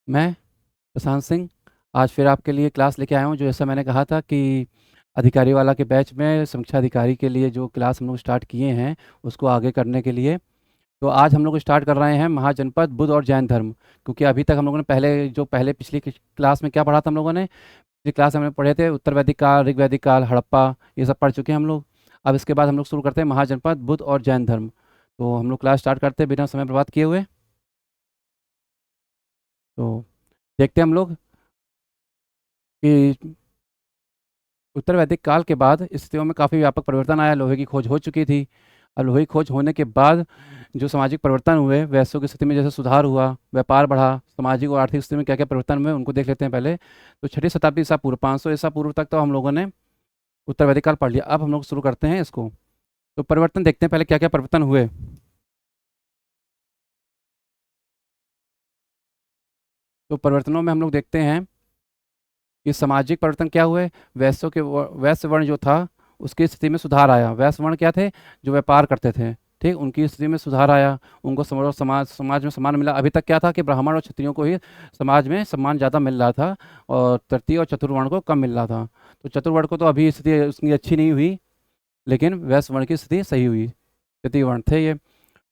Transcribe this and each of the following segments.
मैं प्रशांत सिंह आज फिर आपके लिए क्लास लेके आया हूँ। जो जैसा मैंने कहा था कि अधिकारी वाला के बैच में समीक्षा अधिकारी के लिए जो क्लास हम लोग स्टार्ट किए हैं उसको आगे करने के लिए, तो आज हम लोग स्टार्ट कर रहे हैं महाजनपद बुद्ध और जैन धर्म। क्योंकि अभी तक हम लोगों ने पहले पिछली क्लास में क्या पढ़ा था हम लोगों ने, पिछली क्लास में हमने पढ़े थे उत्तर वैदिक काल, ऋग वैदिक काल, हड़प्पा, ये सब पढ़ चुके हैं हम लोग। अब इसके बाद हम लोग शुरू करते हैं महाजनपद बुद्ध और जैन धर्म। तो हम लोग क्लास स्टार्ट करते हैं बिना समय बर्बाद किए हुए। तो देखते हैं हम लोग कि उत्तर वैदिक काल के बाद स्थितियों में काफ़ी व्यापक परिवर्तन आया। लोहे की खोज हो चुकी थी। अब लोहे की खोज होने के बाद जो सामाजिक परिवर्तन हुए, वैश्यों की स्थिति में जैसे सुधार हुआ, व्यापार बढ़ा, सामाजिक और आर्थिक स्थिति में क्या क्या परिवर्तन हुए उनको देख लेते हैं पहले। तो छठी शताब्दी ईसा पूर्व, 500 ईसा पूर्व तक तो हम लोगों ने उत्तर वैदिक काल पढ़ लिया। अब हम लोग शुरू करते हैं इसको। तो परिवर्तन देखते हैं पहले क्या क्या परिवर्तन हुए। तो परिवर्तनों में हम लोग देखते हैं कि सामाजिक परिवर्तन क्या हुए। वैश्य वर्ण जो था उसकी स्थिति में सुधार आया। वैश्य वर्ण क्या थे? जो व्यापार करते थे, ठीक, उनकी स्थिति में सुधार आया। उनको समाज में सम्मान मिला। अभी तक क्या था कि ब्राह्मण और क्षत्रियों को ही समाज में सम्मान ज़्यादा मिल रहा था और तृतीय और चतुर्वर्ण को कम मिल रहा था। तो चतुर्वर्ण को तो अभी स्थिति उसकी अच्छी नहीं हुई, लेकिन वैश्य वर्ण की स्थिति सही हुई। तृतीय वर्ण थे ये।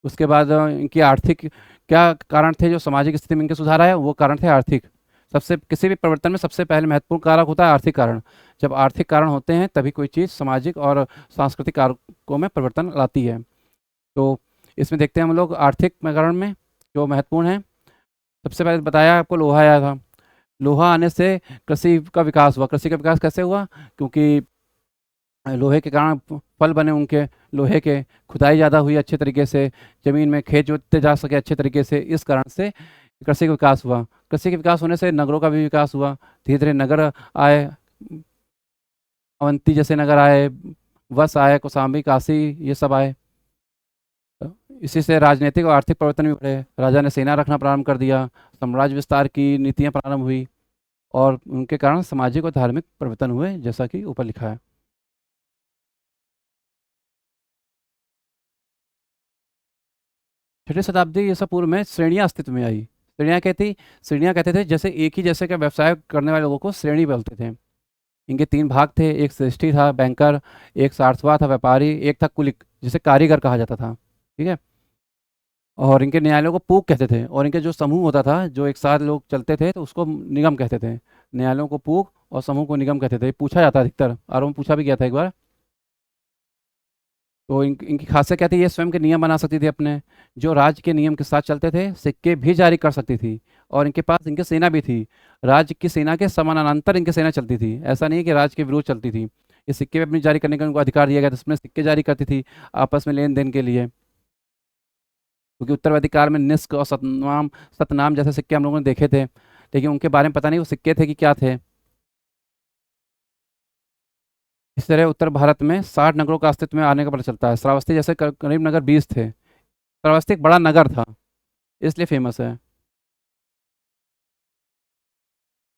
उसके बाद इनकी आर्थिक क्या कारण थे जो सामाजिक स्थिति में इनके सुधार आया? वो कारण थे आर्थिक। सबसे किसी भी परिवर्तन में सबसे पहले महत्वपूर्ण कारक होता है आर्थिक कारण। जब आर्थिक कारण होते हैं तभी कोई चीज़ सामाजिक और सांस्कृतिक कारकों में परिवर्तन लाती है। तो इसमें देखते हैं हम लोग आर्थिक कारण में जो महत्वपूर्ण है। सबसे पहले बताया आपको लोहा आया था। लोहा आने से कृषि का विकास हुआ। कृषि का विकास कैसे हुआ? क्योंकि लोहे के कारण फल बने उनके, लोहे के खुदाई ज़्यादा हुई अच्छे तरीके से, ज़मीन में खेत जोते जा सके अच्छे तरीके से, इस कारण से कृषि का विकास हुआ। कृषि के विकास होने से नगरों का भी विकास हुआ। धीरे धीरे नगर आए, अवंती जैसे नगर आए, वस आए, कौशाम्बी, काशी, ये सब आए। इसी से राजनीतिक और आर्थिक परिवर्तन भी बढ़े। राजा ने सेना रखना प्रारंभ कर दिया, साम्राज्य विस्तार की नीतियां प्रारंभ हुई और उनके कारण सामाजिक और धार्मिक परिवर्तन हुए, जैसा कि ऊपर लिखा है। छठी शताब्दी ईसा पूर्व में श्रेणियां अस्तित्व में आई। श्रेणियां कहते थे जैसे एक ही जैसे का व्यवसाय करने वाले लोगों को श्रेणी बोलते थे। इनके तीन भाग थे। एक श्रेष्ठी था, बैंकर। एक सारस्वत था, व्यापारी। एक था कुलिक, जिसे कारीगर कहा जाता था। ठीक है। और इनके न्यायालयों को पूक कहते थे। और इनके जो समूह होता था, जो एक साथ लोग चलते थे, तो उसको निगम कहते थे। न्यायालयों को पूक और समूह को निगम कहते थे। पूछा जाता अधिकतर, और में पूछा भी गया था एक बार। तो इनकी खासियत क्या थी? ये स्वयं के नियम बना सकती थी अपने, जो राज्य के नियम के साथ चलते थे। सिक्के भी जारी कर सकती थी। और इनके पास इनकी सेना भी थी। राज्य की सेना के समानांतर इनकी सेना चलती थी। ऐसा नहीं है कि राज्य के विरोध चलती थी। ये सिक्के भी अपनी जारी करने का उनको अधिकार दिया गया था। इसमें सिक्के जारी करती थी आपस में लेन देन के लिए। क्योंकि उत्तर वैदिक काल में निष्क और सतनाम जैसे सिक्के हम लोगों ने देखे थे, लेकिन उनके बारे में पता नहीं वो सिक्के थे कि क्या थे। इस तरह उत्तर भारत में 60 नगरों का अस्तित्व में आने का पता चलता है। श्रावस्ती जैसे करीब नगर 20 थे। श्रावस्ती एक बड़ा नगर था, इसलिए फेमस है।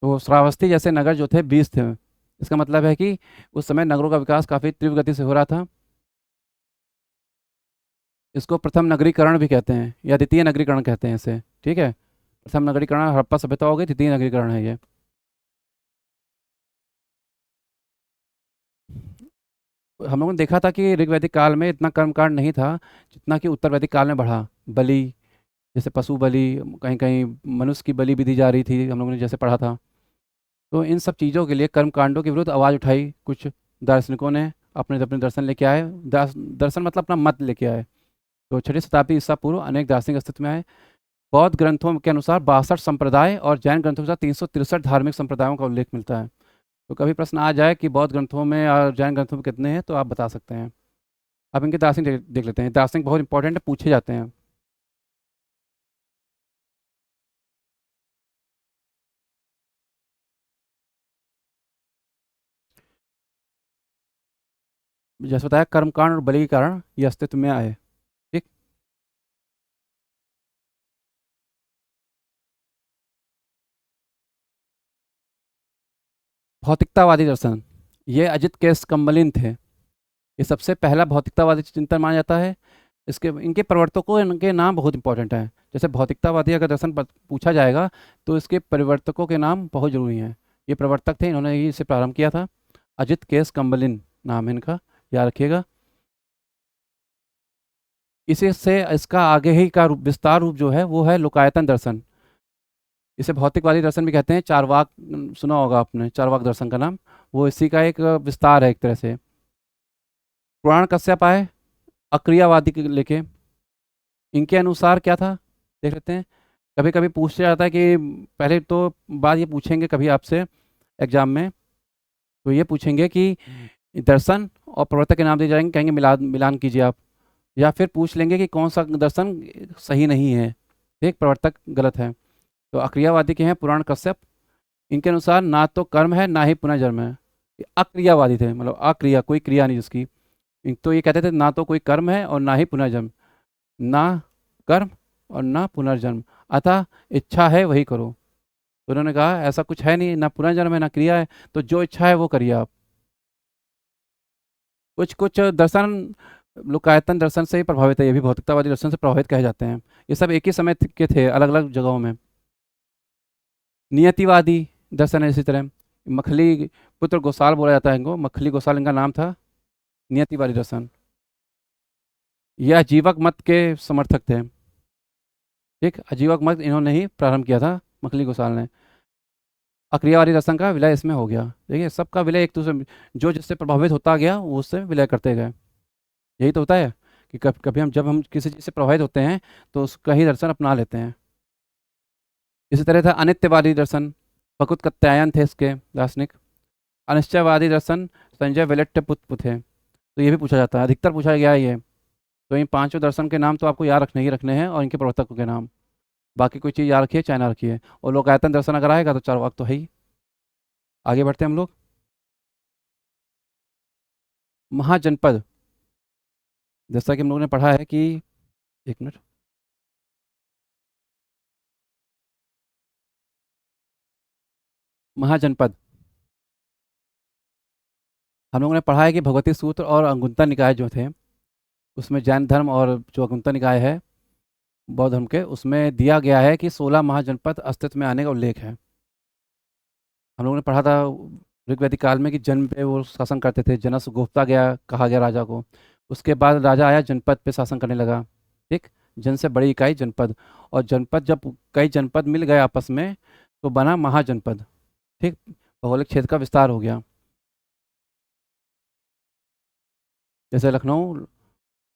तो श्रावस्ती जैसे नगर जो थे 20 थे। इसका मतलब है कि उस समय नगरों का विकास काफ़ी तीव्र गति से हो रहा था। इसको प्रथम नगरीकरण भी कहते हैं या द्वितीय नगरीकरण कहते हैं इसे। ठीक है। प्रथम नगरीकरण हड़प्पा सभ्यता हो गई, द्वितीय नगरीकरण है ये। हम लोगों ने देखा था कि ऋग वैदिक काल में इतना कर्मकांड नहीं था जितना कि उत्तर वैदिक काल में बढ़ा। बलि, जैसे पशु बलि, कहीं कहीं मनुष्य की बलि भी दी जा रही थी, हम लोगों ने जैसे पढ़ा था। तो इन सब चीज़ों के लिए, कर्म कांडों के विरुद्ध आवाज़ उठाई कुछ दार्शनिकों ने। अपने अपने दर्शन लेके आए। दर्शन मतलब अपना मत लेके आए। तो छठी शताब्दी ईसा पूर्व अनेक दार्शनिक अस्तित्व में आए। बौद्ध ग्रंथों के अनुसार 62 संप्रदाय और जैन ग्रंथों के अनुसार 363 धार्मिक संप्रदायों का उल्लेख मिलता है। तो कभी प्रश्न आ जाए कि बौद्ध ग्रंथों में और जैन ग्रंथों में कितने हैं, तो आप बता सकते हैं। अब इनके दार्शनिक देख लेते हैं। दार्शनिक बहुत इंपॉर्टेंट है, पूछे जाते हैं। जैसे बताया, कर्मकांड और बलि के कारण ये अस्तित्व में आए। ठीक। भौतिकतावादी दर्शन, ये अजित केस कम्बलिन थे। ये सबसे पहला भौतिकतावादी चिंतन माना जाता है। इसके इनके प्रवर्तकों इनके नाम बहुत इंपॉर्टेंट हैं। जैसे भौतिकतावादी अगर दर्शन पूछा जाएगा तो इसके परिवर्तकों के नाम बहुत जरूरी हैं। ये प्रवर्तक थे, इन्होंने ही इसे प्रारंभ किया था। अजित केस कम्बलिन नाम है इनका, याद रखिएगा। इसी से इसका आगे ही का रूप, विस्तार रूप जो है वो है लोकायतन दर्शन। इसे भौतिकवादी दर्शन भी कहते हैं। चारवाक सुना होगा आपने, चारवाक दर्शन का नाम, वो इसी का एक विस्तार है एक तरह से। पुराण कश्यप आए अक्रियावादी के लेके, इनके अनुसार क्या था देख लेते हैं। कभी कभी पूछा जाता है कि पहले तो बात ये पूछेंगे कभी आपसे एग्जाम में, तो ये पूछेंगे कि दर्शन और प्रवर्तक के नाम दिए जाएंगे, कहेंगे मिलान मिलान कीजिए आप। या फिर पूछ लेंगे कि कौन सा दर्शन सही नहीं है, एक प्रवर्तक गलत है। तो अक्रियावादी के हैं पुराण कश्यप। इनके अनुसार ना तो कर्म है ना ही पुनर्जन्म है। ये अक्रियावादी थे, मतलब अक्रिया, कोई क्रिया नहीं जिसकी। तो ये कहते थे ना तो कोई कर्म है और ना ही पुनर्जन्म, ना कर्म और ना पुनर्जन्म, अतः इच्छा है वही करो। तो उन्होंने कहा ऐसा कुछ है नहीं, ना पुनर्जन्म है ना क्रिया है, तो जो इच्छा है वो करिए आप। कुछ कुछ दर्शन लोकायतन दर्शन से ही प्रभावित है, ये भी भौतिकतावादी दर्शन से प्रभावित कहे जाते हैं। ये सब एक ही समय के थे, अलग अलग जगहों में। नियतिवादी दर्शन है इसी तरह। मखली पुत्र गोसाल बोला जाता है इनको, मखली गोसाल इनका नाम था। नियतिवादी दर्शन, यह अजीवक मत के समर्थक थे। ठीक, अजीवक मत इन्होंने ही प्रारंभ किया था, मखली गोसाल ने। अक्रियावादी दर्शन का विलय इसमें हो गया। देखिए सबका विलय एक दूसरे, जो जिससे प्रभावित होता गया वो उससे विलय करते गए। यही तो होता है कि कभी कभी हम जब हम किसी चीज़ से प्रभावित होते हैं तो उसका ही दर्शन अपना लेते हैं। इसी तरह था अनित्यवादी दर्शन, भकुत कात्यायन थे इसके दार्शनिक। अनिश्चयवादी दर्शन संजय वेलट्टपुत्र थे। तो ये भी पूछा जाता है, अधिकतर पूछा गया है ये। तो इन पांचों दर्शन के नाम तो आपको याद रखने ही रखने हैं, और इनके प्रवर्तकों के नाम। बाकी कोई चीज़ याद रखिए चाहे ना रखिए। और लोकायतन दर्शन अगर आएगा तो चार वाक तो है ही। आगे बढ़ते हैं हम लोग। महाजनपद, जैसा कि हम लोगों ने पढ़ा है कि, एक मिनट, महाजनपद हम लोगों ने पढ़ा है कि भगवती सूत्र और अंगुत्तर निकाय जो थे उसमें जैन धर्म, और जो अंगुत्तर निकाय है बौद्ध धर्म के, उसमें दिया गया है कि 16 महाजनपद अस्तित्व में आने का उल्लेख है। हम लोगों ने पढ़ा था ऋग्वैदिक काल में कि जन्म पे वो शासन करते थे, जनस गुप्ता गया कहा गया राजा को। उसके बाद राजा आया, जनपद पे शासन करने लगा। ठीक, जन से बड़ी इकाई जनपद, और जनपद जब कई जनपद मिल गए आपस में तो बना महाजनपद। ठीक, भौगोलिक क्षेत्र का विस्तार हो गया। जैसे लखनऊ,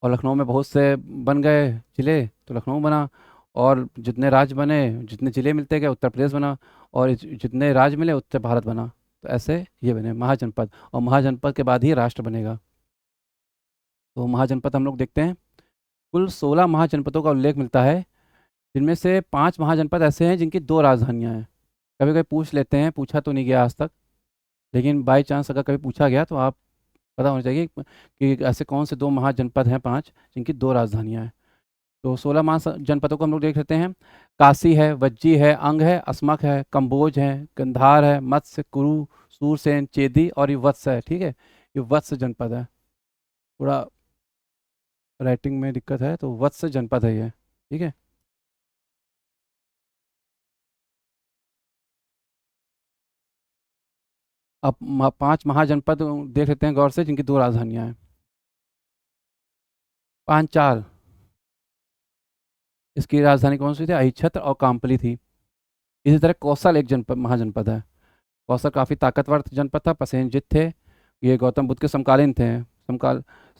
और लखनऊ में बहुत से बन गए जिले तो लखनऊ बना। और जितने राज्य बने, जितने जिले मिलते गए उत्तर प्रदेश बना। और जितने राज्य मिले उत्तर भारत बना। तो ऐसे ये बने महाजनपद, और महाजनपद के बाद ही राष्ट्र बनेगा। तो महाजनपद हम लोग देखते हैं, कुल 16 महाजनपदों का उल्लेख मिलता है, जिनमें से 5 महाजनपद ऐसे हैं जिनकी 2 राजधानियां हैं। कभी कभी पूछ लेते हैं, पूछा तो नहीं गया आज तक, लेकिन बाई चांस अगर कभी पूछा गया तो आप पता होना चाहिए कि ऐसे कौन से 2 महाजनपद हैं 5 जिनकी 2 राजधानियां हैं। तो 16 महाजनपदों को हम लोग देख लेते हैं। काशी है, वज्जी है, अंग है, अस्मक है, कंबोज है, गंधार है, मत्स्य, कुरु, सूरसेन, चेदी और ये वत्स है। ठीक है, ये वत्स जनपद है। थोड़ा राइटिंग में दिक्कत है, तो वत्स जनपद है ये। ठीक है, अब 5 महाजनपद देख लेते हैं गौर से जिनकी 2 राजधानियां हैं। पांचाल, इसकी राजधानी कौन सी थी? अहिच्छत्र और कामपली थी। इसी तरह कौशल एक जनपद, महाजनपद है। कौशल काफ़ी ताकतवर जनपद था, प्रसेनजित थे। ये गौतम बुद्ध के समकालीन थे,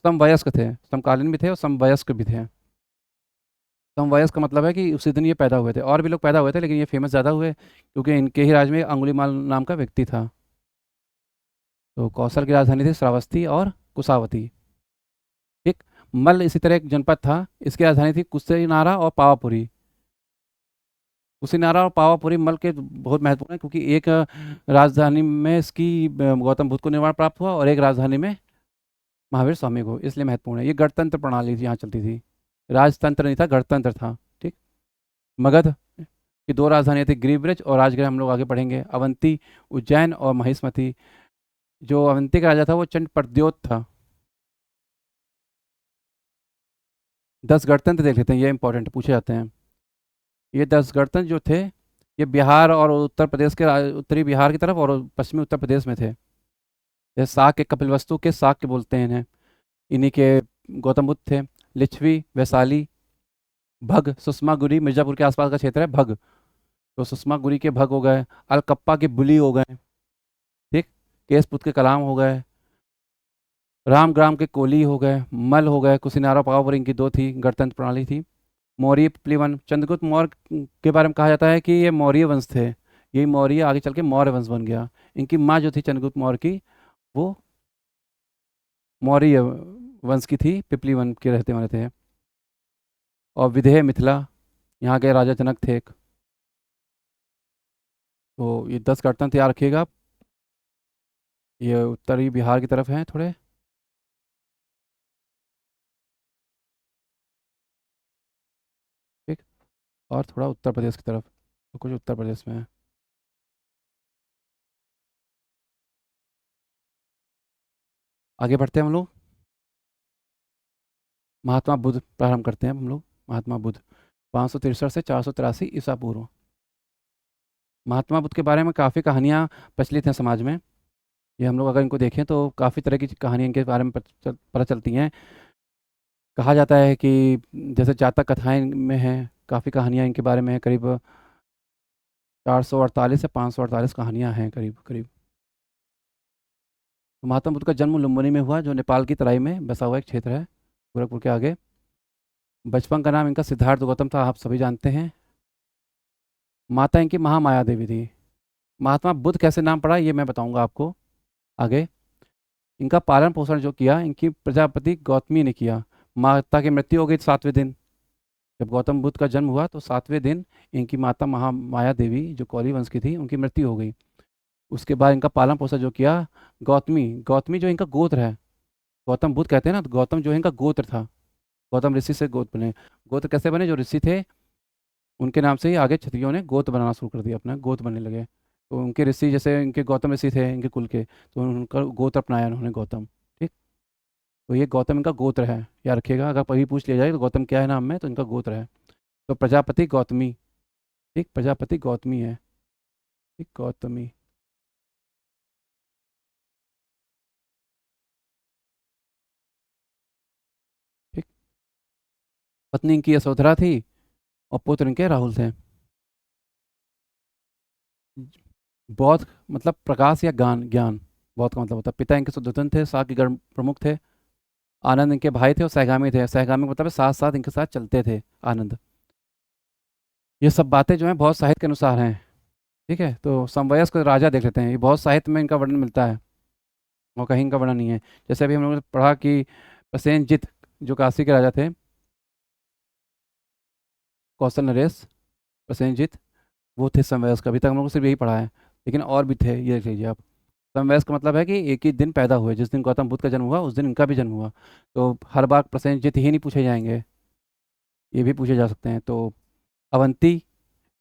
समवयस्क थे, समकालीन भी थे और समवयस्क भी थे। समवयस्क का मतलब है कि उसी दिन ये पैदा हुए थे, और भी लोग पैदा हुए थे लेकिन ये फेमस ज़्यादा हुए क्योंकि इनके ही राज में अंगुलीमाल नाम का व्यक्ति था। तो कौशल की राजधानी थी श्रावस्ती और कुशावती। ठीक, मल्ल इसी तरह एक जनपद था, इसकी राजधानी थी कुशीनारा और पावापुरी। कुशीनारा और पावापुरी मल्ल के बहुत महत्वपूर्ण है, क्योंकि एक राजधानी में इसकी गौतम बुद्ध को निर्माण प्राप्त हुआ और एक राजधानी में महावीर स्वामी को, इसलिए महत्वपूर्ण है। ये गणतंत्र प्रणाली यहाँ चलती थी, राजतंत्र नहीं था, गणतंत्र था। ठीक, मगध की 2 राजधानियाँ थी, गिरिब्रज और राजगृह। हम लोग आगे पढ़ेंगे। अवंती, उज्जैन और महिष्मती। जो अवंती का राजा था वो चंड प्रद्योत था। 10 गणतंत्र देख लेते हैं, ये इंपॉर्टेंट पूछे जाते हैं। ये 10 गणतंत्र जो थे, ये बिहार और उत्तर प्रदेश के उत्तरी बिहार की तरफ और पश्चिमी उत्तर प्रदेश में थे। ये शाक के कपिलवस्तु के शाक के बोलते हैं इन्हें। इन्हीं के गौतम बुद्ध थे। लिच्छवी, वैशाली, भग, सुषमा गुरी, मिर्जापुर के आसपास का क्षेत्र है भग, तो सुषमा गुरी के भग हो गए। अलकप्पा के बुली हो गए, ठीक। केसपुत के कलाम हो गए। रामग्राम के कोली हो गए। मल हो गए। कुशिनारा पावर, इनकी दो थी, गणतंत्र प्रणाली थी। मौर्य प्लीवन, चंद्रगुप्त मौर्य के बारे में कहा जाता है कि ये मौर्य वंश थे। यही मौर्य आगे चल के मौर्य वंश बन गया। इनकी माँ जो थी चंद्रगुप्त मौर्य की, वो मौर्य वंश की थी, पिपलीवन के रहते वाले थे। और विदेह मिथिला, यहाँ के राजा जनक थे एक। तो ये 10 गणतंत्र याद रखिएगा आप। ये उत्तरी बिहार की तरफ हैं थोड़े, ठीक। और थोड़ा उत्तर प्रदेश की तरफ, तो कुछ उत्तर प्रदेश में है। आगे बढ़ते हैं हम लोग। महात्मा बुद्ध प्रारंभ करते हैं हम लोग। महात्मा बुद्ध 563 से 483 ईसा पूर्व। महात्मा बुद्ध के बारे में काफ़ी कहानियाँ प्रचलित हैं समाज में। ये हम लोग अगर इनको देखें तो काफ़ी तरह की कहानियाँ इनके बारे में पता चलती हैं। कहा जाता है कि जैसे जातक कथाएं में हैं, काफ़ी कहानियाँ इनके बारे में हैं। करीब 448 से 548 कहानियाँ हैं करीब करीब। तो महात्मा बुद्ध का जन्म लुम्बिनी में हुआ, जो नेपाल की तराई में बसा हुआ एक क्षेत्र है, गोरखपुर के आगे। बचपन का नाम इनका सिद्धार्थ गौतम था, आप सभी जानते हैं। माता इनकी महामाया देवी थी। महात्मा बुद्ध कैसे नाम पड़ा ये मैं बताऊंगा आपको आगे। इनका पालन पोषण जो किया इनकी प्रजापति गौतमी ने किया। माता की मृत्यु हो गई 7वें दिन। जब गौतम बुद्ध का जन्म हुआ तो 7वें दिन इनकी माता महामाया देवी जो कौली वंश की थी, उनकी मृत्यु हो गई। उसके बाद इनका पालन पोषण जो किया गौतमी, गौतमी जो इनका गोत्र है। गौतम बुद्ध कहते हैं ना, तो गौतम जो है इनका गोत्र था। गौतम ऋषि से गोत्र बने। गोत्र कैसे बने? जो ऋषि थे उनके नाम से ही आगे क्षत्रियों ने गोत्र बनाना शुरू कर दिया, अपना गोत्र बनने लगे। तो उनके ऋषि जैसे इनके गौतम ऋषि थे इनके कुल के, तो उनका गोत्र अपनाया उन्होंने, गौतम, ठीक। तो ये गौतम इनका गोत्र है, याद रखिएगा। अगर कभी पूछ लिया जाए तो गौतम क्या है नाम में, तो इनका गोत्र है। तो प्रजापति गौतमी, ठीक, प्रजापति गौतमी है, ठीक, गौतमी। ठीक। पत्नी इनकी यशोधरा थी और पुत्र इनके राहुल थे। बौद्ध मतलब प्रकाश या ज्ञान, ज्ञान बौद्ध का मतलब होता है। पिता इनके शुद्धोधन थे, शाक्य गण प्रमुख थे। आनंद इनके भाई थे और सहगामी थे। सहगामी मतलब है साथ साथ इनके साथ चलते थे आनंद। ये सब बातें जो हैं बहुत साहित्य के अनुसार हैं, ठीक है। तो समवयस्क राजा देख लेते हैं, ये बहुत साहित्य में इनका वर्णन मिलता है और कहीं इनका वर्णन नहीं है। जैसे अभी हम लोगों ने पढ़ा कि प्रसेनजित जो काशी के राजा थे, कौशल नरेश, प्रसेनजित, वो थे समवयस्क। अभी तक हम लोगों को सिर्फ यही पढ़ा है, लेकिन और भी थे, ये देख लीजिए आप। समवयस्क का मतलब है कि एक ही दिन पैदा हुए, जिस दिन गौतम बुद्ध का जन्म हुआ उस दिन इनका भी जन्म हुआ। तो हर बार प्रसेनजित ही नहीं पूछे जाएंगे, ये भी पूछे जा सकते हैं। तो अवंती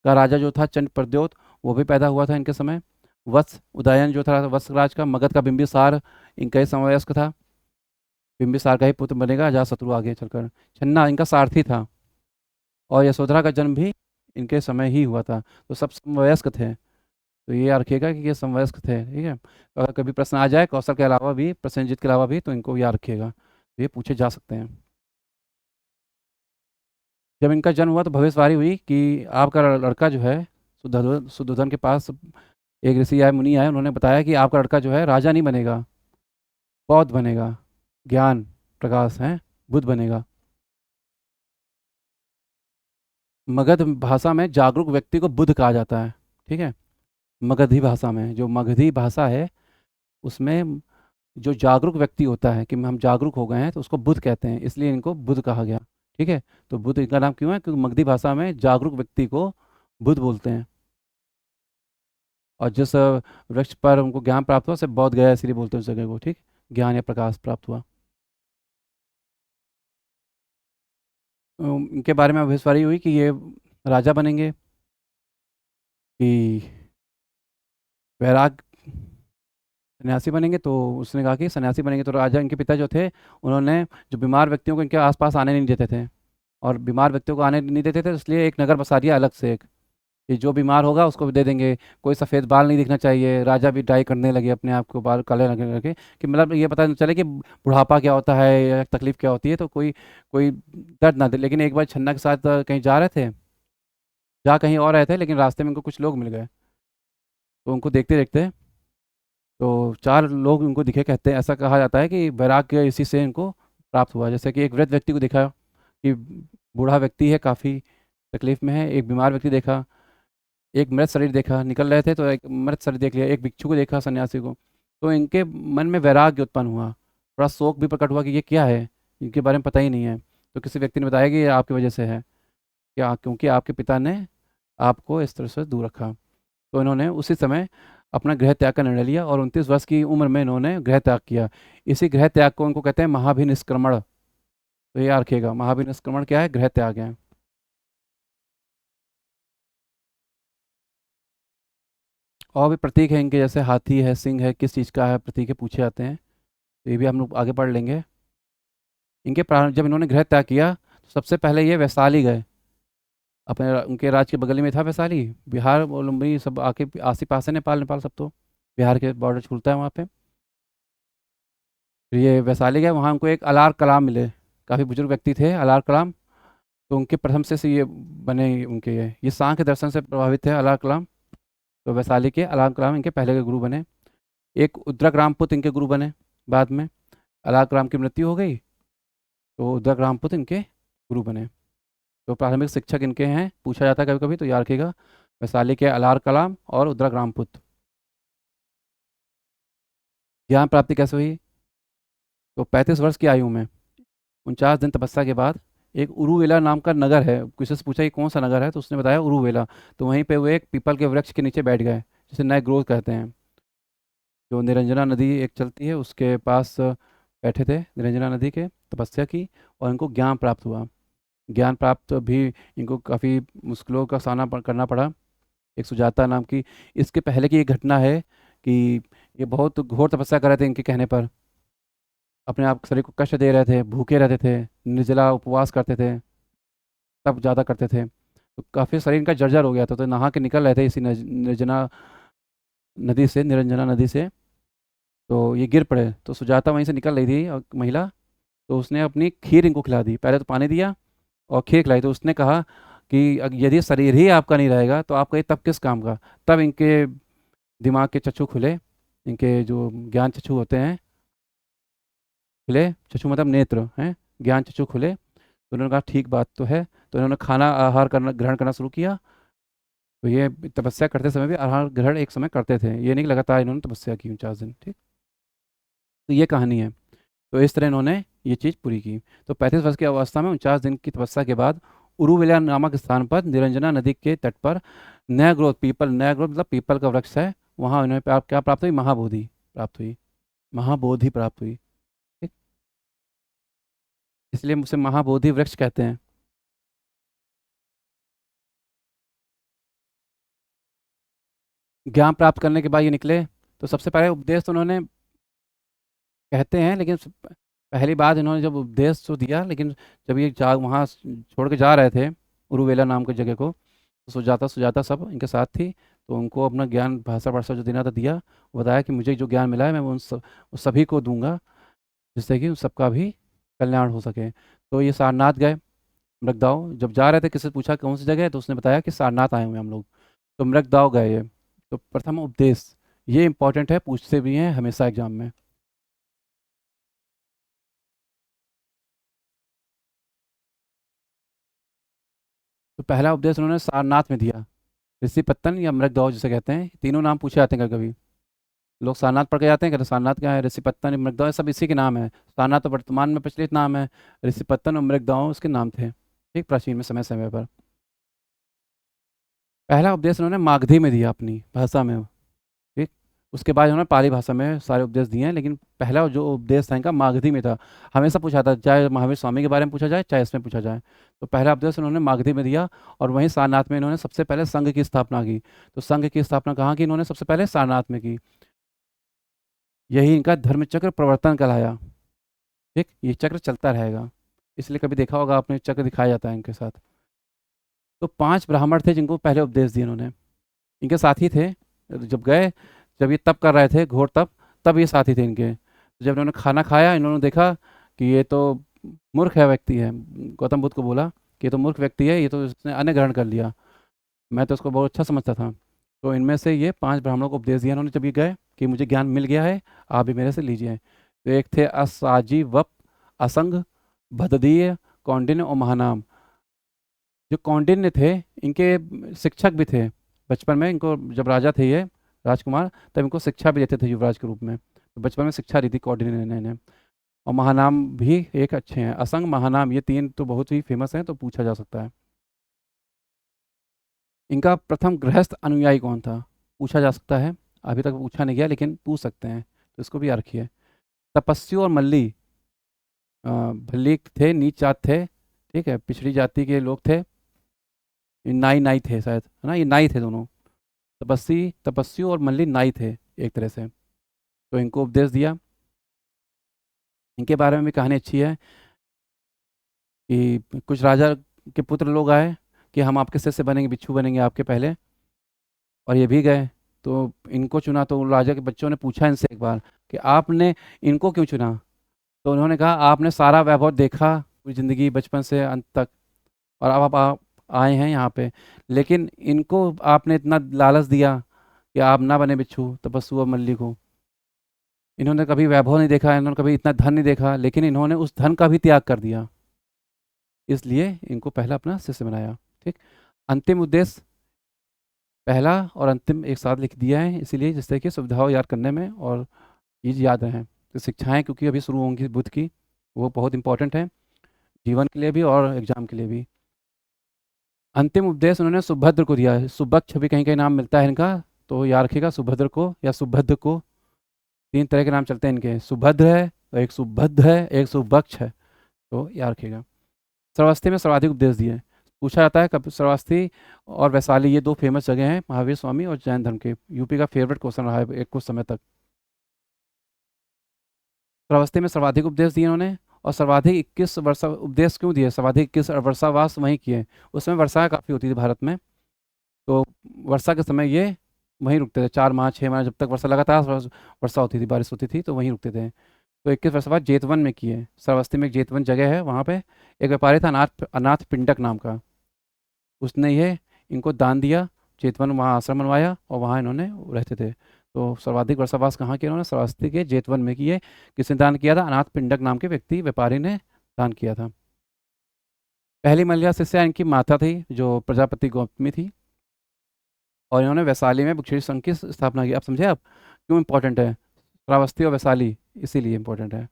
का राजा जो था चंड प्रद्योत, वो भी पैदा हुआ था इनके समय। वत्स उदयन जो था वत्सराज का, मगध का बिंबिसार इनका ही समवयस्क था। बिंबिसार का ही पुत्र बनेगा अजातशत्रु आगे चलकर। छन्ना इनका सारथी था। और यशोधरा का जन्म भी इनके समय ही हुआ था। तो सब समवयस्क थे। तो ये याद रखिएगा कि ये समवयस्क थे, ठीक है। तो अगर कभी प्रश्न आ जाए कौशल के अलावा भी, प्रसेनजीत के अलावा भी, तो इनको याद रखिएगा, तो ये पूछे जा सकते हैं। जब इनका जन्म हुआ तो भविष्यवाणी हुई कि आपका लड़का जो है, शुद्धोधन के पास एक ऋषि आए, मुनि आए, उन्होंने बताया कि आपका लड़का जो है राजा नहीं बनेगा, बौद्ध बनेगा, ज्ञान प्रकाश है, बुद्ध बनेगा। मगध भाषा में जागरूक व्यक्ति को बुद्ध कहा जाता है, ठीक है। मगधी भाषा में, जो मगधी भाषा है उसमें जो जागरूक व्यक्ति होता है कि हम जागरूक हो गए हैं तो उसको बुद्ध कहते हैं, इसलिए इनको बुद्ध कहा गया, ठीक है। तो बुद्ध इनका नाम क्यों है? क्योंकि मगधी भाषा में जागरूक व्यक्ति को बुद्ध बोलते हैं। और जिस वृक्ष पर उनको ज्ञान प्राप्त हुआ उसे बौद्ध गया, इसलिए बोलते हैं उस जगह को, ठीक। ज्ञान या प्रकाश प्राप्त हुआ। इनके बारे में भविष्यवाणी हुई कि ये राजा बनेंगे, कि वैराग सन्यासी बनेंगे। तो उसने कहा कि सन्यासी बनेंगे तो राजा, इनके पिता जो थे उन्होंने जो बीमार व्यक्तियों को इनके आसपास आने नहीं देते थे। और बीमार व्यक्तियों को आने नहीं देते थे, इसलिए एक नगर बसा दिया अलग से एक, कि जो बीमार होगा उसको भी दे देंगे। कोई सफ़ेद बाल नहीं दिखना चाहिए, राजा भी डाई करने लगे अपने आप को, बाल काले लगने लगे, कि मतलब ये पता नहीं चले कि बुढ़ापा क्या होता है या तकलीफ क्या होती है, तो कोई कोई दर्द ना दे। लेकिन एक बार छन्ना के साथ कहीं जा रहे थे, जा कहीं और रहे थे, लेकिन रास्ते में उनको कुछ लोग मिल गए। तो उनको देखते देखते तो चार लोग उनको दिखे, कहते हैं, ऐसा कहा जाता है कि वैराग्य इसी से इनको प्राप्त हुआ। जैसे कि एक वृद्ध व्यक्ति को देखा कि बूढ़ा व्यक्ति है, काफ़ी तकलीफ में है, एक बीमार व्यक्ति देखा, एक मृत शरीर देखा, निकल रहे थे तो एक मृत शरीर देख लिया, एक भिक्षु को देखा, सन्यासी को। तो इनके मन में वैराग्य उत्पन्न हुआ, थोड़ा शोक भी प्रकट हुआ कि ये क्या है, इनके बारे में पता ही नहीं है। तो किसी व्यक्ति ने बताया कि ये आपकी वजह से है, क्या, क्योंकि आपके पिता ने आपको इस तरह से दूर रखा। तो इन्होंने उसी समय अपना गृह त्याग का निर्णय लिया और 29 वर्ष की उम्र में इन्होंने गृह त्याग किया। इसी गृह त्याग को उनको कहते हैं महाभिनिष्क्रमण। तो ये याद रखिएगा, महाभिनिष्क्रमण क्या है, गृह त्याग है। और भी प्रतीक है इनके, जैसे हाथी है, सिंह है, किस चीज़ का है प्रतीक है, पूछे जाते हैं। तो ये भी हम लोग आगे पढ़ लेंगे। इनके प्रारंभ, जब इन्होंने गृह त्याग किया तो सबसे पहले ये वैशाली गए। अपने उनके राज्य के बगल में था वैशाली, बिहार और लुम्बिनी सब आके आसी पास है, नेपाल नेपाल सब तो बिहार के बॉर्डर छूलता है वहाँ पे। फिर ये वैशाली गए, वहाँ उनको एक अलार कलाम मिले, काफ़ी बुजुर्ग व्यक्ति थे अलार कलाम। तो उनके प्रथम से ये बने, उनके ये सांख्य दर्शन से प्रभावित थे अलार कलाम। तो वैशाली के अलार कलाम इनके पहले के गुरु बने। एक उद्रक रामपुत इनके गुरु बने बाद में। अलार कलाम की मृत्यु हो गई तो उद्रक रामपुत इनके गुरु बने। तो प्राथमिक शिक्षक इनके हैं, पूछा जाता है कभी कभी, तो याद रखिएगा, वैशाली के अलार कलाम और उद्रक रामपुत। ज्ञान प्राप्ति कैसे हुई? तो 35 वर्ष की आयु में 49 दिन तपस्या के बाद एक उरुवेला नाम का नगर है, किसी से पूछा कि कौन सा नगर है, तो उसने बताया उरुवेला। तो वहीं पे वो एक पीपल के वृक्ष के नीचे बैठ गए, जिसे नए ग्रोथ कहते हैं। जो निरंजना नदी एक चलती है उसके पास बैठे थे निरंजना नदी के, तपस्या की, और इनको ज्ञान प्राप्त हुआ। ज्ञान प्राप्त भी इनको काफ़ी मुश्किलों का सामना करना पड़ा। एक सुजाता नाम की, इसके पहले की एक घटना है कि ये बहुत घोर तपस्या कर रहे थे इनके कहने पर, अपने आप शरीर को कष्ट दे रहे थे, भूखे रहते थे, निर्जला उपवास करते थे, तप ज़्यादा करते थे। तो काफ़ी शरीर इनका जर्जर हो गया था, तो नहा के निकल रहे थे इसी निर्जना नदी से, निरंजना नदी से। तो ये गिर पड़े, तो सुजाता वहीं से निकल रही थी और महिला, तो उसने अपनी खीर इनको खिला दी। पहले तो पानी दिया और खीर खिलाई। तो उसने कहा कि यदि शरीर ही आपका नहीं रहेगा तो आपका ये तब किस काम का। तब इनके दिमाग के चक्षु खुले, इनके जो ज्ञान चक्षु होते हैं खुले, चक्षु मतलब नेत्र हैं, ज्ञान चक्षु खुले। तो उन्होंने कहा ठीक बात तो है। तो इन्होंने खाना आहार करना ग्रहण करना शुरू किया। तो ये तपस्या करते समय भी आहार ग्रहण एक समय करते थे, ये नहीं कि लगातार इन्होंने तपस्या की 49 दिन, ठीक। तो ये कहानी है। तो इस तरह इन्होंने ये चीज़ पूरी की। तो 35 वर्ष की अवस्था में 49 दिन की तपस्या के बाद उरुवेला नामक स्थान पर निरंजना नदी के तट पर नया ग्रोथ पीपल, नया ग्रोथ मतलब पीपल का वृक्ष है, वहाँ उन्हें क्या प्राप्त हुई? महाबोधि प्राप्त हुई, महाबोधि प्राप्त हुई, ठीक। इसलिए उसे महाबोधि वृक्ष कहते हैं। ज्ञान प्राप्त करने के बाद ये निकले। तो सबसे पहले उपदेश तो उन्होंने, कहते हैं, लेकिन पहली बात इन्होंने जब उपदेश तो दिया, लेकिन जब ये जा वहाँ छोड़ के जा रहे थे उरुवेला नाम की जगह को, तो सुजाता सुजाता सब इनके साथ थी। तो उनको अपना ज्ञान भाषा भाषा जो देना था दिया। बताया कि मुझे जो ज्ञान मिला है मैं उन सभी को दूंगा, जिससे कि उन सबका भी कल्याण हो सके। तो ये सारनाथ गए। मृगदाव जब जा रहे थे, किसी से पूछा कौन सी जगह है, तो उसने बताया कि सारनाथ आए हुए हैं हम लोग। तो मृगदाव गए ये। तो प्रथम उपदेश, ये इंपॉर्टेंट है, पूछते भी हैं हमेशा एग्जाम में। तो पहला उपदेश उन्होंने सारनाथ में दिया। ऋषि पत्तन या मृगदौड़ जिसे कहते हैं, तीनों नाम पूछे जाते हैं कभी कभी। लोग सारनाथ पढ़ के जाते हैं, कहते हैं सारनाथ क्या है, ऋषि पत्तन मृगदौड़ सब इसी के नाम है। सारनाथ तो वर्तमान में प्रचलित नाम है, ऋषि पत्तन और मृगदौड़ उसके नाम थे, ठीक, प्राचीन में समय समय पर। पहला उपदेश उन्होंने मागधी में दिया, अपनी भाषा में, ठीक। उसके बाद उन्होंने पाली भाषा में सारे उपदेश दिए हैं, लेकिन पहला जो उपदेश था इनका मागधी में था। हमेशा पूछा था, चाहे महावीर स्वामी के बारे में पूछा जाए चाहे इसमें पूछा जाए। तो पहला उपदेश उन्होंने मागधी में दिया। और वहीं सारनाथ में इन्होंने सबसे पहले संघ की स्थापना की। तो संघ की स्थापना कहाँ की? इन्होंने सबसे पहले सारनाथ में की। यही इनका धर्म चक्र प्रवर्तन कहलाया, ठीक। ये चक्र चलता रहेगा। इसलिए कभी देखा होगा आपने, चक्र दिखाया जाता है इनके साथ। तो 5 ब्राह्मण थे जिनको पहले उपदेश दिए इन्होंने, इनके साथी थे। जब गए, जब ये तप कर रहे थे, घोर तप, तब ये साथी थे इनके। तो जब इन्होंने खाना खाया, इन्होंने देखा कि ये तो मूर्ख है व्यक्ति है। गौतम बुद्ध को बोला कि ये तो मूर्ख व्यक्ति है, ये तो इसने अन्न ग्रहण कर लिया, मैं तो उसको बहुत अच्छा समझता था। तो इनमें से ये 5 ब्राह्मणों को उपदेश दिया इन्होंने जब ये गए कि मुझे ज्ञान मिल गया है, आप भी मेरे से लीजिए। तो एक थे असाजी वप, असंग, भददीय, कौंडिन्य और महानाम। जो कौंडिन्य थे, इनके शिक्षक भी थे बचपन में इनको, जब राजा थे ये राजकुमार, तब इनको शिक्षा भी देते थे युवराज के रूप में। तो बचपन में शिक्षा दी थी कौंडिन्य ने इन्हें। और महानाम भी एक अच्छे हैं, असंग, महानाम, ये 3 तो बहुत ही फेमस हैं, तो पूछा जा सकता है। इनका प्रथम गृहस्थ अनुयायी कौन था, पूछा जा सकता है। अभी तक पूछा नहीं गया लेकिन पूछ सकते हैं, तो इसको भी याद रखिए। तपस्वी और मल्ली, भल्लिक थे, नीच जात थे, ठीक है, पिछड़ी जाति के लोग थे। ये नाई नाई थे शायद, है ना, ये नाई थे दोनों। तपस्वी तपस्वी और मल्ली नाई थे एक तरह से। तो इनको उपदेश दिया। इनके बारे में भी कहानी अच्छी है कि कुछ राजा के पुत्र लोग आए कि हम आपके शिष्य बनेंगे, बिच्छू बनेंगे आपके पहले, और ये भी गए। तो इनको चुना, तो राजा के बच्चों ने पूछा इनसे एक बार कि आपने इनको क्यों चुना। तो उन्होंने कहा आपने सारा वैभव देखा पूरी ज़िंदगी बचपन से अंत तक, और अब आप आए हैं यहाँ पे, लेकिन इनको आपने इतना लालच दिया कि आप ना बने बिच्छू, तपस्वी और मल्ली को। इन्होंने कभी वैभव नहीं देखा, इन्होंने कभी इतना धन नहीं देखा, लेकिन इन्होंने उस धन का भी त्याग कर दिया, इसलिए इनको पहला अपना शिष्य बनाया। ठीक। अंतिम उद्देश्य पहला और अंतिम एक साथ लिख दिया है, इसीलिए जिससे कि सुविधा हो याद करने में और चीज़ याद रहें। तो शिक्षाएं क्योंकि अभी शुरू होंगी बुद्ध की, वो बहुत इंपॉर्टेंट है जीवन के लिए भी और एग्जाम के लिए भी। अंतिम उपदेश उन्होंने सुभद्र को दिया है, सुभक्ष भी कहीं कहीं नाम मिलता है इनका, तो याद रखिएगा सुभद्र को या सुभद्र को। 3 तरह के नाम चलते हैं इनके, सुभद्र है, एक सुभद्र है, एक सुभक्ष है, तो याद रखिएगा। श्रावस्ती में सर्वाधिक उपदेश दिए, पूछा जाता है कब। श्रावस्ती और वैशाली ये 2 फेमस जगह हैं महावीर स्वामी और जैन धर्म के, यूपी का फेवरेट क्वेश्चन रहा है एक कुछ समय तक। श्रावस्ती में सर्वाधिक उपदेश दिए उन्होंने, और सर्वाधिक 21 वर्षा उपदेश क्यों दिए, सर्वाधिक 21 वर्षावास वहीं किए। उस समय वर्षा काफ़ी होती थी भारत में, तो वर्षा के समय ये वहीं रुकते थे, 4 माह 6 माह जब तक वर्षा लगातार वर्षा होती थी, बारिश होती थी, तो वहीं रुकते थे। तो 21 वर्ष बाद जेतवन में किए। श्रावस्ती में एक जेतवन जगह है, वहाँ पे एक व्यापारी था अनाथ अनाथ पिंडक नाम का, उसने ये इनको दान दिया, जेतवन वहाँ आश्रम बनवाया और वहाँ इन्होंने रहते थे। तो सर्वाधिक वर्षावास कहाँ किया इन्होंने, श्रावस्ती के जेतवन में किए। किसने दान किया था, अनाथ पिंडक नाम के व्यक्ति व्यापारी ने दान किया था। पहली महिला शिष्या इनकी माता थी जो प्रजापति गौतमी थी, और इन्होंने वैशाली में भिक्षुणी संघ की स्थापना की। आप समझे आप क्यों इंपॉर्टेंट है श्रावस्ती और वैशाली, इसीलिए इंपॉर्टेंट है।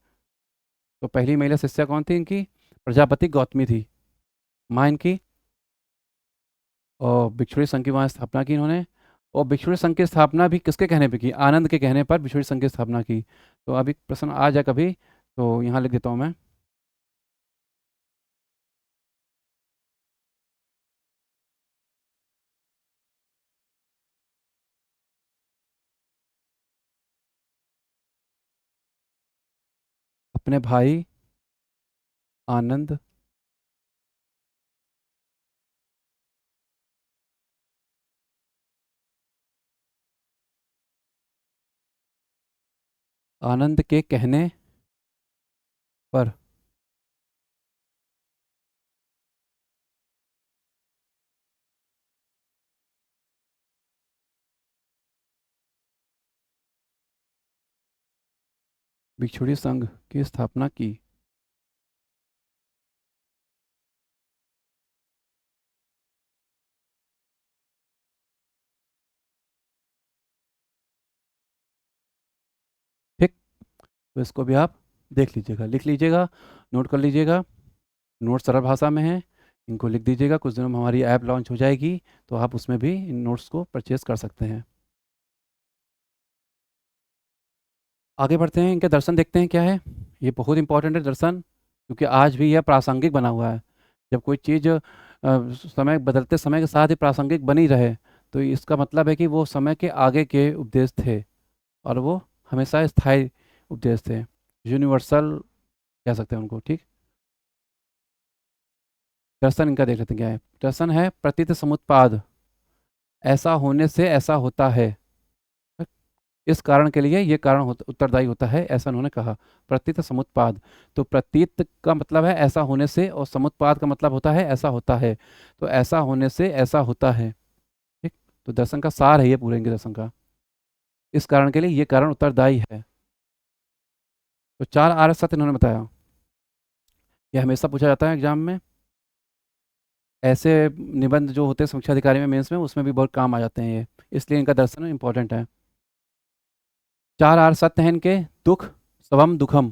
तो पहली महिला शिष्या कौन थी इनकी, प्रजापति गौतमी थी माँ इनकी, और भिक्षुणी संघ की वहाँ स्थापना की इन्होंने। और भिक्षुणी संघ की स्थापना भी किसके कहने पे की, आनंद के कहने पर भिक्षुणी संघ की स्थापना की। तो अभी प्रश्न आ जाए कभी, तो यहाँ लिख देता हूँ मैं। अपने भाई आनंद आनंद के कहने पर भिक्षुणी संघ की स्थापना की। ठीक। तो इसको भी आप देख लीजिएगा, लिख लीजिएगा, नोट कर लीजिएगा। नोट सरल भाषा में है, इनको लिख दीजिएगा। कुछ दिनों में हमारी ऐप लॉन्च हो जाएगी, तो आप उसमें भी इन नोट्स को परचेज कर सकते हैं। आगे बढ़ते हैं, इनके दर्शन देखते हैं क्या है। ये बहुत इंपॉर्टेंट है दर्शन, क्योंकि आज भी यह प्रासंगिक बना हुआ है। जब कोई चीज़ समय बदलते समय के साथ ही प्रासंगिक बनी रहे, तो इसका मतलब है कि वो समय के आगे के उपदेश थे, और वो हमेशा स्थायी उपदेश थे, यूनिवर्सल कह सकते हैं उनको। ठीक। दर्शन इनका देख लेते हैं क्या है। दर्शन है प्रतीत समुत्पाद, ऐसा होने से ऐसा होता है, इस कारण के लिए ये कारण उत्तरदायी होता है, ऐसा उन्होंने कहा। प्रतीत समुत्पाद, तो प्रतीत का मतलब है ऐसा होने से, और समुत्पाद का मतलब होता है ऐसा होता है, तो ऐसा होने से ऐसा होता है। ठीक, तो दर्शन का सार है ये पूरे इनके दर्शन का, इस कारण के लिए ये कारण उत्तरदायी है। तो चार आर्य सत्य इन्होंने बताया। ये हमेशा पूछा जाता है एग्जाम में, ऐसे निबंध जो होते हैं समीक्षा अधिकारी में मेंस में, उसमें भी बहुत काम आ जाते हैं ये, इसलिए इनका दर्शन इंपॉर्टेंट है। चार आर्य सत्य हैं इनके। दुख सबम दुखम,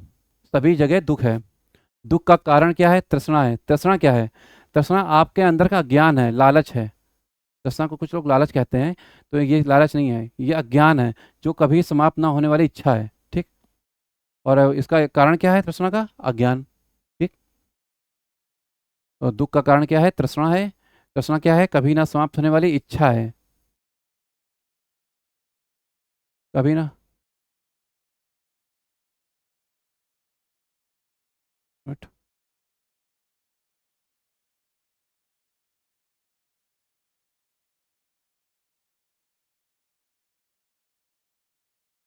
सभी जगह दुख है। दुख का कारण क्या है? तृष्णा है। तृष्णा क्या है? तृष्णा आपके अंदर का ज्ञान है, लालच है। तृष्णा को कुछ लोग लालच कहते हैं, तो ये लालच नहीं है, ये अज्ञान है, जो कभी समाप्त ना होने वाली इच्छा है। ठीक, और इसका कारण क्या है तृष्णा का? अज्ञान। ठीक, और दुख का कारण क्या है? तृष्णा है। तृष्णा क्या है? कभी ना समाप्त होने वाली इच्छा है, कभी ना। Right.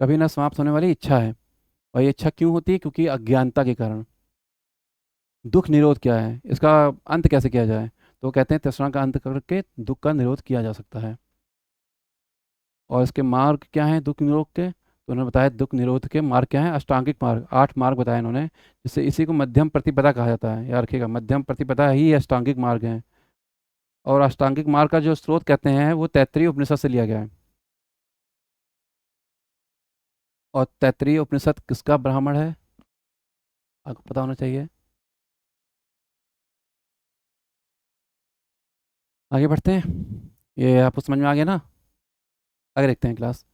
कभी ना समाप्त होने वाली इच्छा है, और ये इच्छा क्यों होती है? क्योंकि अज्ञानता के कारण। दुख निरोध क्या है, इसका अंत कैसे किया जाए? तो कहते हैं तृष्णा का अंत करके दुख का निरोध किया जा सकता है। और इसके मार्ग क्या हैं दुख निरोध के? तो उन्होंने बताया दुख निरोध के मार्ग क्या हैं? अष्टांगिक मार्ग, 8 मार्ग बताए इन्होंने, जिससे इसी को मध्यम प्रतिपदा कहा जाता है। याद रखिएगा, मध्यम प्रतिपदा ही अष्टांगिक मार्ग है। और अष्टांगिक मार्ग का जो स्रोत कहते हैं वो तैत्तिरीय उपनिषद से लिया गया है। और तैत्तिरीय उपनिषद किसका ब्राह्मण है? आपको पता होना चाहिए। आगे बढ़ते हैं, ये आपको समझ में आ गया ना? आगे देखते हैं क्लास।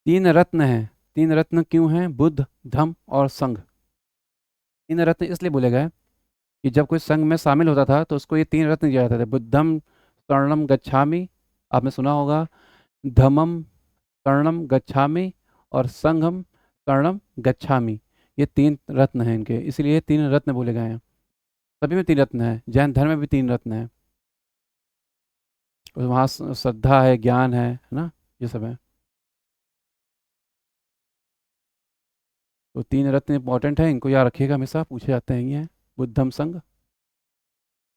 तीन रत्न हैं। तीन रत्न क्यों हैं? बुद्ध, धम्म और संघ। तीन रत्न इसलिए बोले गए कि जब कोई संघ में शामिल होता था तो उसको ये तीन रत्न दिया जाता था। बुद्धम शरणम गच्छामि, आपने सुना होगा, धम्मम शरणम गच्छामि, और संघम शरणम गच्छामि। ये तीन रत्न हैं इनके, इसलिए तीन रत्न बोले गए हैं। सभी में तीन रत्न हैं, जैन धर्म में भी तीन रत्न हैं। और वहाँ श्रद्धा है, ज्ञान है ना, ये सब है। तो तीन रत्न इंपॉर्टेंट है, इनको याद रखिएगा, हमेशा पूछे जाते हैं ये। बुद्धम संघ।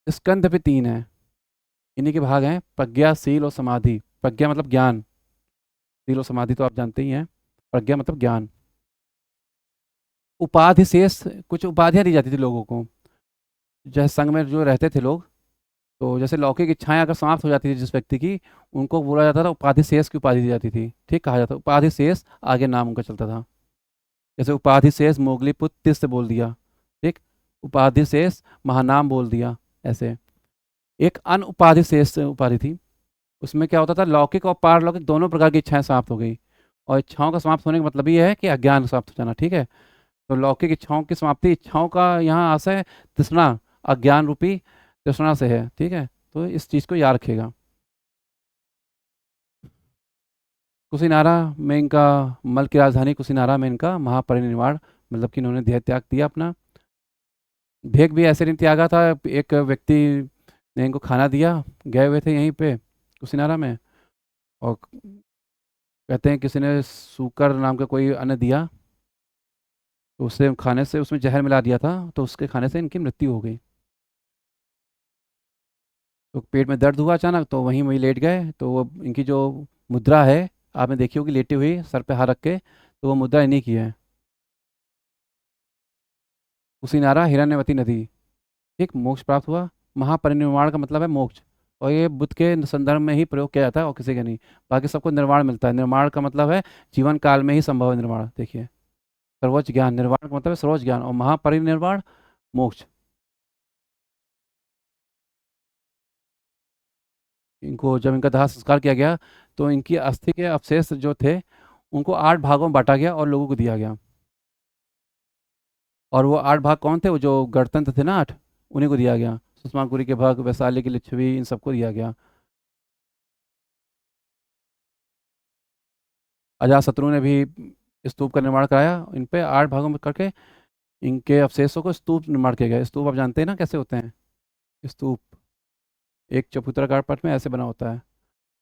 स्कंध भी तीन है, इन्हीं के भाग हैं, प्रज्ञा, शील और समाधि। प्रज्ञा मतलब ज्ञान, शील और समाधि तो आप जानते ही हैं। प्रज्ञा मतलब ज्ञान। उपाधि शेष, कुछ उपाधियां दी जाती थी लोगों को, जैसे संघ में जो रहते थे लोग, तो जैसे लौकिक इच्छाएं अगर समाप्त हो जाती थी जिस व्यक्ति की, उनको बोला जाता था उपाधि शेष की उपाधि दी जाती थी। ठीक, कहा जाता उपाधि शेष, आगे नाम उनका चलता था। जैसे उपाधि शेष मोगलीपुत्र तिस्य बोल दिया। ठीक, उपाधि शेष महानाम बोल दिया, ऐसे। एक अन उपाधि शेष उपाधि थी, उसमें क्या होता था, लौकिक और पारलौकिक दोनों प्रकार की इच्छाएं समाप्त हो गई। और इच्छाओं का समाप्त होने का मतलब ये है कि अज्ञान समाप्त हो जाना। ठीक है, तो लौकिक इच्छाओं की समाप्ति, इच्छाओं का यहाँ आशय तृष्णा, अज्ञान रूपी तृष्णा से है। ठीक है, तो इस चीज़ को याद रखिएगा। कुशीनारा में इनका, मल की राजधानी कुशीनारा में इनका महापरिनिर्वाण, मतलब कि इन्होंने देह त्याग दिया अपना। भेग भी ऐसे नहीं त्यागा था, एक व्यक्ति ने इनको खाना दिया, गए हुए थे यहीं पे कुशीनारा में, और कहते हैं किसी ने सूकर नाम का कोई अन्न दिया, तो उससे खाने से उसमें जहर मिला दिया था, तो उसके खाने से इनकी मृत्यु हो गई। तो पेट में दर्द हुआ अचानक, तो वहीं वहीं लेट गए, तो वो इनकी जो मुद्रा है, आपने देखी होगी लेटी हुई सर पे हाथ रख के, तो वो मुद्रा इन्हीं की है। उसी नारा हिरण्यवती नदी। ठीक, मोक्ष प्राप्त हुआ। महापरिनिर्वाण का मतलब है मोक्ष, और ये बुद्ध के संदर्भ में ही प्रयोग किया जाता है और किसी का नहीं। बाकी सबको निर्वाण मिलता है। निर्माण का मतलब है जीवन काल में ही संभव है निर्वाण। देखिए, सर्वोच्च ज्ञान, निर्वाण का मतलब है सर्वोच्च ज्ञान, और महापरिनिर्वाण मोक्ष। इनको जब इनका दाह संस्कार किया गया, तो इनकी अस्थि के अवशेष जो थे, उनको 8 भागों में बांटा गया और लोगों को दिया गया। और वो 8 भाग कौन थे? वो जो गणतंत्र थे ना 8, उन्हीं को दिया गया। सुषमापुरी के भाग, वैशाली की लिच्छवी, इन सबको दिया गया। अजातशत्रु ने भी स्तूप का निर्माण कराया। इन पे 8 भागों में करके इनके अवशेषों को स्तूप निर्माण किया गया। स्तूप आप जानते हैं ना कैसे होते हैं। स्तूप एक चबूतराकार पट में ऐसे बना होता है,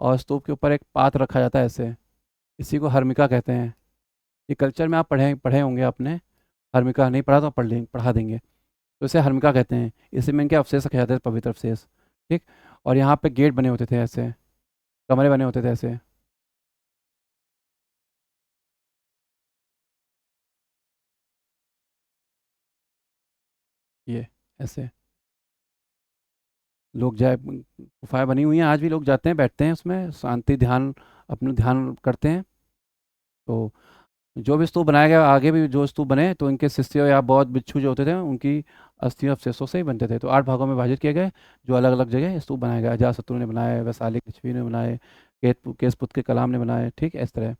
और स्तूप के ऊपर एक पात्र रखा जाता है ऐसे। इसी को हर्मिका कहते हैं। ये कल्चर में आप पढ़े पढ़े होंगे आपने। हर्मिका नहीं पढ़ा तो आप पढ़ा देंगे। तो इसे हर्मिका कहते हैं। इसी में इनके अवशेष रखे जाते थे, पवित्र अवशेष। ठीक। और यहाँ पे गेट बने होते थे ऐसे, कमरे बने होते थे ऐसे। ये ऐसे लोग जाए, गुफाएं बनी हुई हैं, आज भी लोग जाते हैं, बैठते हैं उसमें, शांति ध्यान, अपना ध्यान करते हैं। तो जो भी स्तूप बनाया गया, आगे भी जो स्तूप बने तो इनके शिष्य या बौद्ध भिक्षु जो होते थे उनकी अस्थि अवशेषों से ही बनते थे। तो 8 भागों में विभाजित किए गए, जो अलग अलग जगह स्तूप बनाए गए। अजातशत्रु ने बनाए, वैशाली लिच्छवी ने बनाए, केसपुत के कलाम ने बनाए। ठीक, इस तरह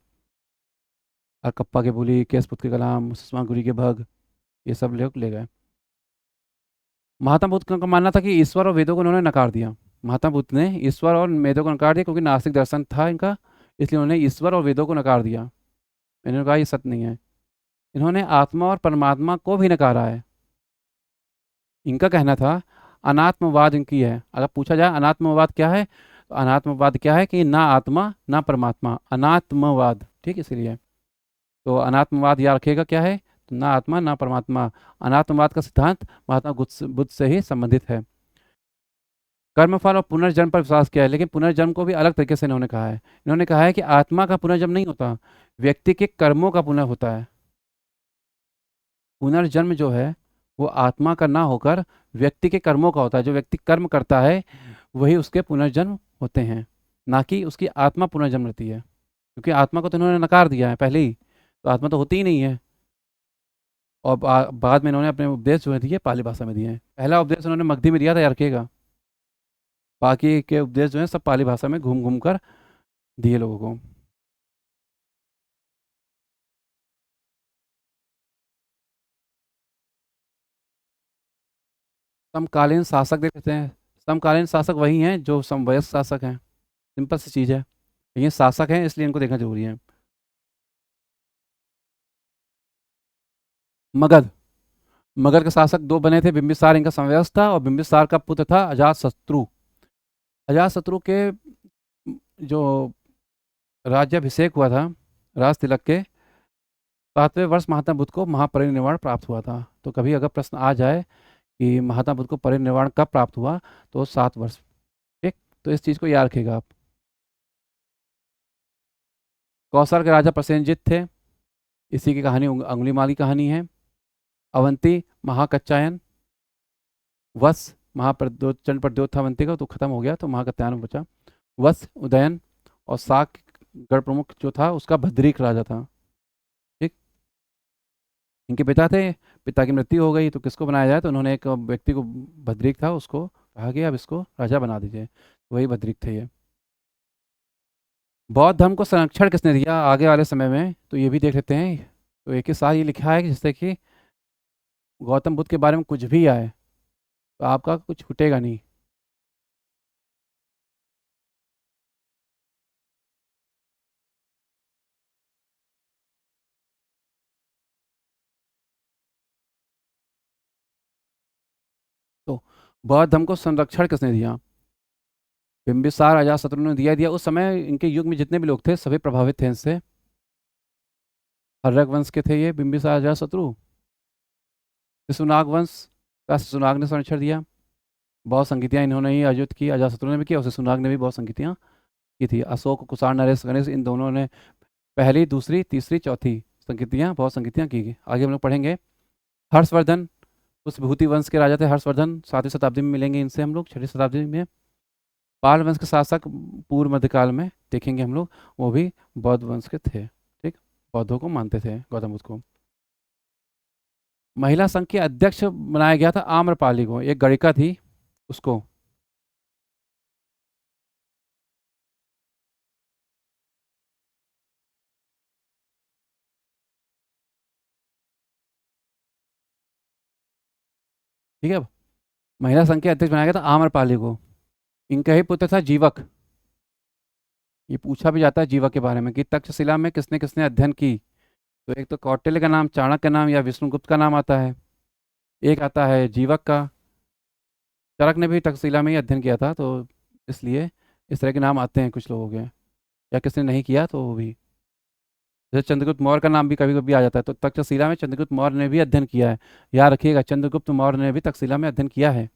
अकप्पा के बुली, केसपुत के कलाम, सुषमागुरी के भग, ये सब लोग ले गए। महात्मा बुद्ध का मानना था कि ईश्वर और वेदों को उन्होंने नकार दिया। महात्मा बुद्ध ने ईश्वर और वेदों को नकार दिया, क्योंकि नास्तिक दर्शन था इनका, इसलिए उन्होंने ईश्वर और वेदों को नकार दिया। इन्होंने कहा ये सत्य नहीं है। इन्होंने आत्मा और परमात्मा को भी नकारा है। इनका कहना था अनात्मवाद इनकी है। अगर पूछा जाए अनात्मवाद क्या है, तो अनात्मवाद क्या है कि ना आत्मा ना परमात्मा, अनात्मवाद। ठीक, इसीलिए तो अनात्मवाद याद रखिएगा क्या है, तो ना आत्मा ना परमात्मा। अनात्मवाद का सिद्धांत महात्मा बुद्ध से ही संबंधित है। कर्मफल और पुनर्जन्म पर विश्वास किया है, लेकिन पुनर्जन्म को भी अलग तरीके से इन्होंने कहा है। इन्होंने कहा है कि आत्मा का पुनर्जन्म नहीं होता, व्यक्ति के कर्मों का पुनः होता है। पुनर्जन्म जो है वो आत्मा का ना होकर व्यक्ति के कर्मों का होता है। जो व्यक्ति कर्म करता है वही उसके पुनर्जन्म होते हैं, ना कि उसकी आत्मा पुनर्जन्म लेती है। क्योंकि आत्मा को तो इन्होंने नकार दिया है पहले ही, तो आत्मा तो होती ही नहीं है। और बाद में इन्होंने अपने उपदेश जो है दिए पाली भाषा में दिए हैं। पहला उपदेश उन्होंने मगधी में दिया था, याद रखिएगा। बाकी के उपदेश जो है सब पाली भाषा में घूम घूम कर दिए लोगों को। समकालीन शासक देख लेते हैं। समकालीन शासक वही हैं जो समवयस्क शासक हैं। सिंपल सी चीज़ है, ये शासक हैं इसलिए इनको देखना जरूरी है। मगध, मगध के शासक दो बने थे, बिंबिसार इनका समवयस्क था, और बिंबिसार का पुत्र था अजातशत्रु। अजातशत्रु के जो राज्याभिषेक हुआ था, राज तिलक के 7वें वर्ष महात्मा बुद्ध को महापरिनिर्वाण प्राप्त हुआ था। तो कभी अगर प्रश्न आ जाए कि महात्मा बुद्ध को परिनिर्वाण कब प्राप्त हुआ, तो 7 वर्ष। ठीक, तो इस चीज़ को याद रखिएगा आप। कौशल के राजा प्रसेनजित थे, इसी की कहानी अंगुलीमाल की कहानी है। अवंती महाकच्चायन, वत्स महाप्रद्योत चंड प्रद्योत था अवंती का, तो खत्म हो गया, तो महाकत्यायन बचा। वत्स उदयन और शाक गढ़ प्रमुख जो था उसका भद्रीक राजा था। ठीक, इनके पिता थे, पिता की मृत्यु हो गई, तो किसको बनाया जाए, तो उन्होंने एक व्यक्ति को, भद्रीक था, उसको कहा कि अब इसको राजा बना दीजिए। वही भद्रीक थे ये। बौद्ध धर्म को संरक्षण किसने दिया आगे वाले समय में, तो ये भी देख लेते हैं। तो एक ही साथ ये लिखा है कि जिससे कि गौतम बुद्ध के बारे में कुछ भी आए तो आपका कुछ छूटेगा नहीं। तो बौद्ध धर्म को संरक्षण किसने दिया, बिंबिसार अजातशत्रु ने दिया उस समय इनके युग में जितने भी लोग थे सभी प्रभावित थे इनसे। हर्यक वंश के थे ये बिंबिसार अजातशत्रु। शिशुनाग वंश का शिशुनाग ने संरक्षण दिया। बहुत संगीतियाँ इन्होंने ही आयोजित की, अजातशत्रु ने भी की और शिशुनाग ने भी बहुत संगीतियाँ की थी। अशोक, कुषाण, नरेश, गणेश, इन दोनों ने पहली, दूसरी, तीसरी, चौथी संगीतियाँ, बहुत संगीतियाँ की। आगे हम लोग पढ़ेंगे। हर्षवर्धन, उस विभूति वंश के राजा थे हर्षवर्धन, 7वीं शताब्दी में मिलेंगे इनसे हम लोग, 6वीं शताब्दी में। पाल वंश के शासक पूर्व मध्यकाल में देखेंगे हम लोग, वो भी बौद्ध वंश के थे। ठीक, बौद्धों को मानते थे, गौतम बुद्ध को। महिला संघ के अध्यक्ष बनाया गया था आम्रपाली को, एक गणिका थी उसको। ठीक है, महिला संघ के अध्यक्ष बनाया गया था आम्रपाली को। इनका ही पुत्र था जीवक। ये पूछा भी जाता है जीवक के बारे में कि तक्षशिला में किसने किसने अध्ययन की, तो एक तो कौटिल्य का नाम, चाणक्य का नाम या विष्णुगुप्त का नाम आता है, एक आता है जीवक का। चाणक्य ने भी तक्षशिला में ही अध्ययन किया था, तो इसलिए इस तरह के नाम आते हैं कुछ लोगों के, या किसी ने नहीं किया तो वो भी। जैसे चंद्रगुप्त मौर्य का नाम भी कभी कभी आ जाता है, तो तक्षशिला में चंद्रगुप्त मौर्य ने भी अध्ययन किया है। याद रखिएगा, चंद्रगुप्त मौर्य ने भी तक्षशिला में अध्ययन किया है।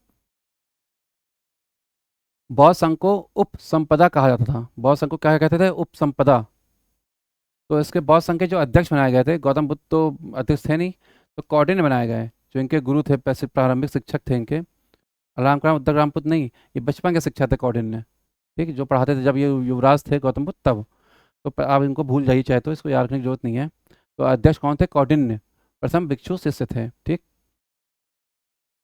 बौद्ध संघ को उपसंपदा कहा जाता था। बौद्ध संघ को क्या कहते थे? उपसंपदा। तो इसके बौद्ध संघ के जो अध्यक्ष बनाए गए थे, गौतम बुद्ध तो अध्यक्ष थे नहीं, तो कौंडिन्य बनाए गए, जो इनके गुरु थे, पैसे प्रारंभिक शिक्षक थे इनके। रामकृष्ण उद्दरामपुत्र नहीं, ये बचपन के शिक्षक थे कौंडिन्य। ठीक है, जो पढ़ाते थे जब ये युवराज थे गौतम बुद्ध तब। तो आप इनको भूल जाइए चाहे, तो इसको याद रखने की जरूरत नहीं है। तो अध्यक्ष कौन थे? कौंडिन्य, प्रथम भिक्षु शिष्य थे। ठीक।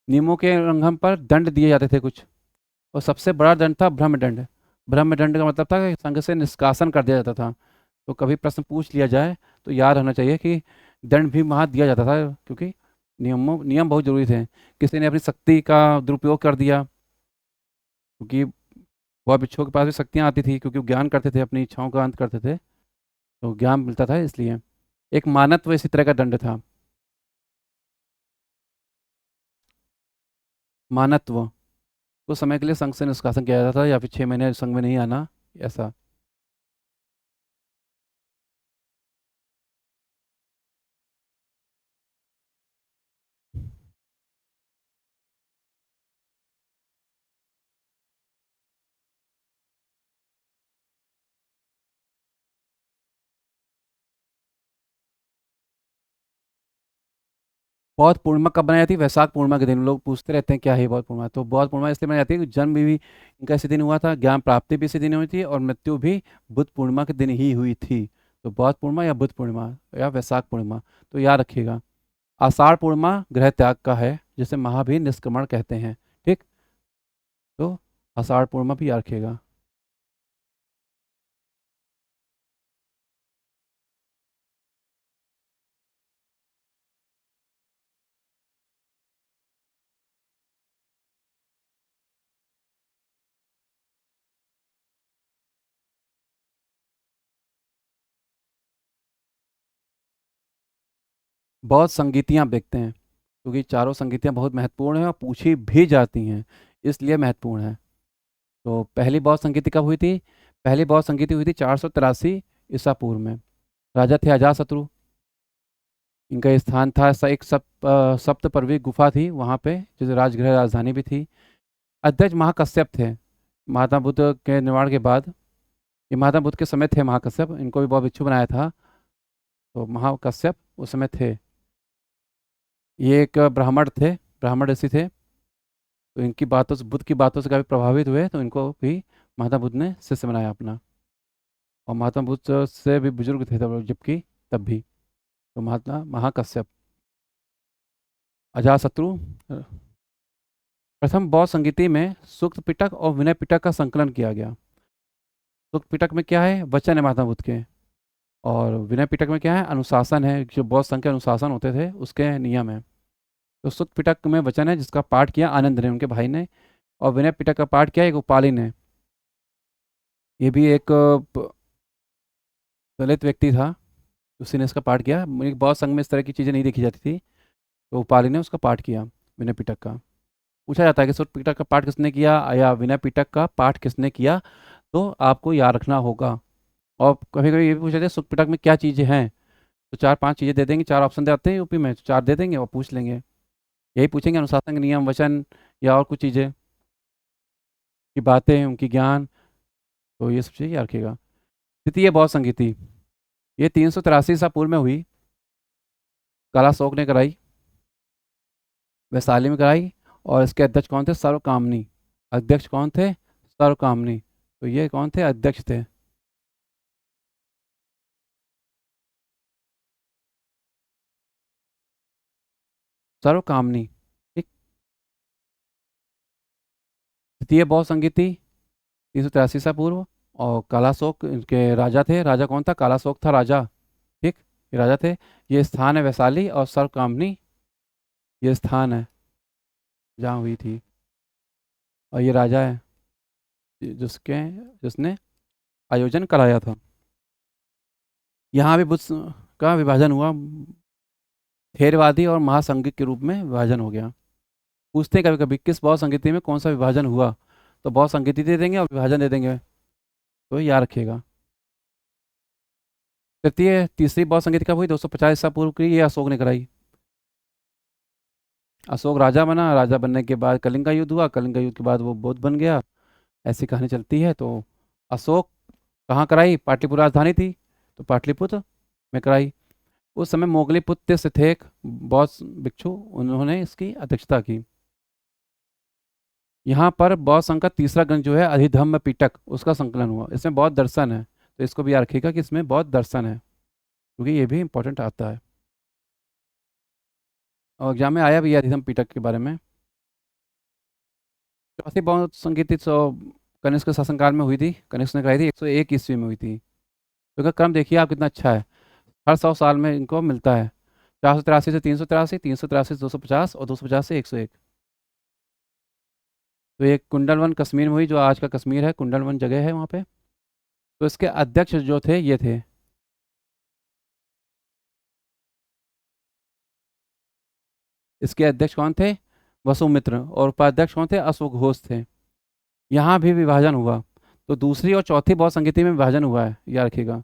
नियमों के उल्लंघन पर दंड दिए जाते थे कुछ, और सबसे बड़ा दंड था ब्रह्मदंड। ब्रह्मदंड का मतलब था कि संघ से निष्कासन कर दिया जाता था। तो कभी प्रश्न पूछ लिया जाए तो याद रहना चाहिए कि दंड भी वहाँ दिया जाता था, क्योंकि नियम बहुत जरूरी थे। किसी ने अपनी शक्ति का दुरुपयोग कर दिया, क्योंकि वह भिक्षुओं के पास भी शक्तियाँ आती थी, क्योंकि वो ज्ञान करते थे, अपनी इच्छाओं का अंत करते थे, तो ज्ञान मिलता था इसलिए। एक मानत्व इसी तरह का दंड था। मानत्व, कुछ समय के लिए संघ से निष्कासन किया जाता था, या फिर 6 महीने संघ में नहीं आना, ऐसा। बौद्ध पूर्णिमा कब बनाई जाती है? वैशाख पूर्णिमा के दिन। लोग पूछते रहते हैं क्या है बौद्ध पूर्णिमा। तो बौद्ध पूर्णिमा इसलिए बनाई जाती है कि जन्म भी इनका इसी दिन हुआ था, ज्ञान प्राप्ति भी इसी दिन हुई थी, और मृत्यु भी बुद्ध पूर्णिमा के दिन ही हुई थी। तो बौद्ध पूर्णिमा या बुद्ध पूर्णिमा या वैशाख पूर्णिमा, तो याद रखिएगा। आषाढ़ पूर्णिमा ग्रह त्याग का है, जिसे महावीर निष्क्रमण कहते हैं। ठीक। तो आषाढ़ पूर्णिमा भी याद रखिएगा। बहुत संगीतियाँ आप देखते हैं, क्योंकि चारों संगीतियाँ बहुत महत्वपूर्ण हैं और पूछी भी जाती हैं, इसलिए महत्वपूर्ण है। तो पहली बौद्ध संगीति कब हुई थी? पहली बौद्ध संगीति हुई थी 483 ईसा पूर्व में। राजा थे अजातशत्रु। इनका स्थान था एक सप्तपर्वी गुफा थी वहाँ पे, जो राजगृह राजधानी भी थी। अध्यक्ष महाकश्यप थे। महात्मा बुद्ध के निर्माण के बाद, ये महात्मा बुद्ध के समय थे महाकश्यप, इनको भी बहुत भिक्षु बनाया था। तो महाकश्यप उस समय थे। ये एक ब्राह्मण थे, ब्राह्मण ऋषि थे। तो इनकी बातों से, बुद्ध की बातों से काफ़ी प्रभावित हुए, तो इनको भी महात्मा बुद्ध ने शिष्य बनाया अपना। और महात्मा बुद्ध से भी बुजुर्ग थे तब, जबकि तब भी। तो महात्मा महाकश्यप, अजातशत्रु। प्रथम बौद्ध संगीति में सूक्त पिटक और विनय पिटक का संकलन किया गया। सूक्त पिटक में क्या है? वचन है महात्मा बुद्ध के। और विनय पिटक में क्या है? अनुशासन है, जो बौद्ध संघ के अनुशासन होते थे उसके नियम है। तो सूक्त पिटक में वचन है, जिसका पाठ किया आनंद ने, उनके भाई ने। और विनय पिटक का पाठ किया एक उपाली ने। ये भी एक दलित व्यक्ति था, उसी ने इसका पाठ किया। एक बौद्ध संघ में इस तरह की चीज़ें नहीं देखी जाती थी, तो उपाली ने उसका पाठ किया, विनय पिटक का। पूछा जाता है कि सूत्र पिटक का पाठ किसने किया या विनय पिटक का पाठ किसने किया, तो आपको याद रखना होगा। और कभी कभी ये भी पूछा जाता है सूत्र पिटक में क्या चीज़ें हैं, तो 4-5 चीज़ें दे देंगे, 4 ऑप्शन दे आते हैं यूपी में, तो 4 दे देंगे और पूछ लेंगे। यही पूछेंगे, अनुशासन के नियम, वचन, या और कुछ चीज़ें की बातें, उनकी ज्ञान। तो ये सब चीज़ें याद रखिएगा। तृतीय बौद्ध संगीति, ये 383 ईसा पूर्व में हुई। कालाशोक ने कराई, वैशाली में कराई। और इसके अध्यक्ष कौन थे? सर्वकामनी। अध्यक्ष कौन थे? सर्वकामनी। तो ये कौन थे? अध्यक्ष थे। सर्वकामनी। ठीक। द्वितीय बौद्ध संगीति 383 ईसा पूर्व। और कालाशोक इनके राजा थे। राजा कौन था? कालाशोक था राजा। ठीक, ये राजा थे। ये स्थान है वैशाली, और सर्वकामनी ये स्थान है जहाँ हुई थी। और ये राजा है जिसने आयोजन कराया था। यहाँ भी बुद्ध का विभाजन हुआ, थेरवादी और महासंघिक के रूप में विभाजन हो गया। पूछते हैं कभी कभी किस बौद्ध संगीति में कौन सा विभाजन हुआ, तो बौद्ध संगीति दे देंगे और विभाजन दे देंगे, तो याद रखिएगा। तीसरी बौद्ध संगीति कब हुई? 250 ईसा पूर्व की, ये अशोक ने कराई। अशोक राजा बना, राजा बनने के बाद कलिंग का युद्ध हुआ, कलिंग का युद्ध के बाद वो बौद्ध बन गया, ऐसी कहानी चलती है। तो अशोक कहाँ कराई? पाटलिपुत्र राजधानी थी, तो पाटलिपुत्र में कराई। उस समय मोगलीपुत्र से थे एक बौद्ध भिक्षु, उन्होंने इसकी अध्यक्षता की। यहाँ पर बौद्ध संघ का तीसरा ग्रंथ जो है अधिधम्म पिटक, उसका संकलन हुआ। इसमें बौद्ध दर्शन है, तो इसको भी याद रखिएगा कि इसमें बौद्ध दर्शन है, क्योंकि ये भी इंपॉर्टेंट आता है और एग्जाम में आया भी है अधिधम्म पिटक के बारे में। चौथी बौद्ध संगीति तो कनिष्क के शासनकाल में हुई थी, कनिष्क ने कराई थी, 101 ईस्वी में हुई थी। तो इसका क्रम देखिए आप कितना अच्छा है, हर 100 साल में इनको मिलता है। 483 से 383, 383 से 250 और 250 से 101। तो ये कुंडलवन कश्मीर में हुई, जो आज का कश्मीर है, कुंडलवन जगह है वहाँ पे। तो इसके अध्यक्ष जो थे ये थे, इसके अध्यक्ष कौन थे? वसुमित्र। और उपाध्यक्ष कौन थे? अशोक घोष थे। यहाँ भी विभाजन हुआ, तो दूसरी और चौथी बौद्ध संगीति में विभाजन हुआ है, याद रखिएगा,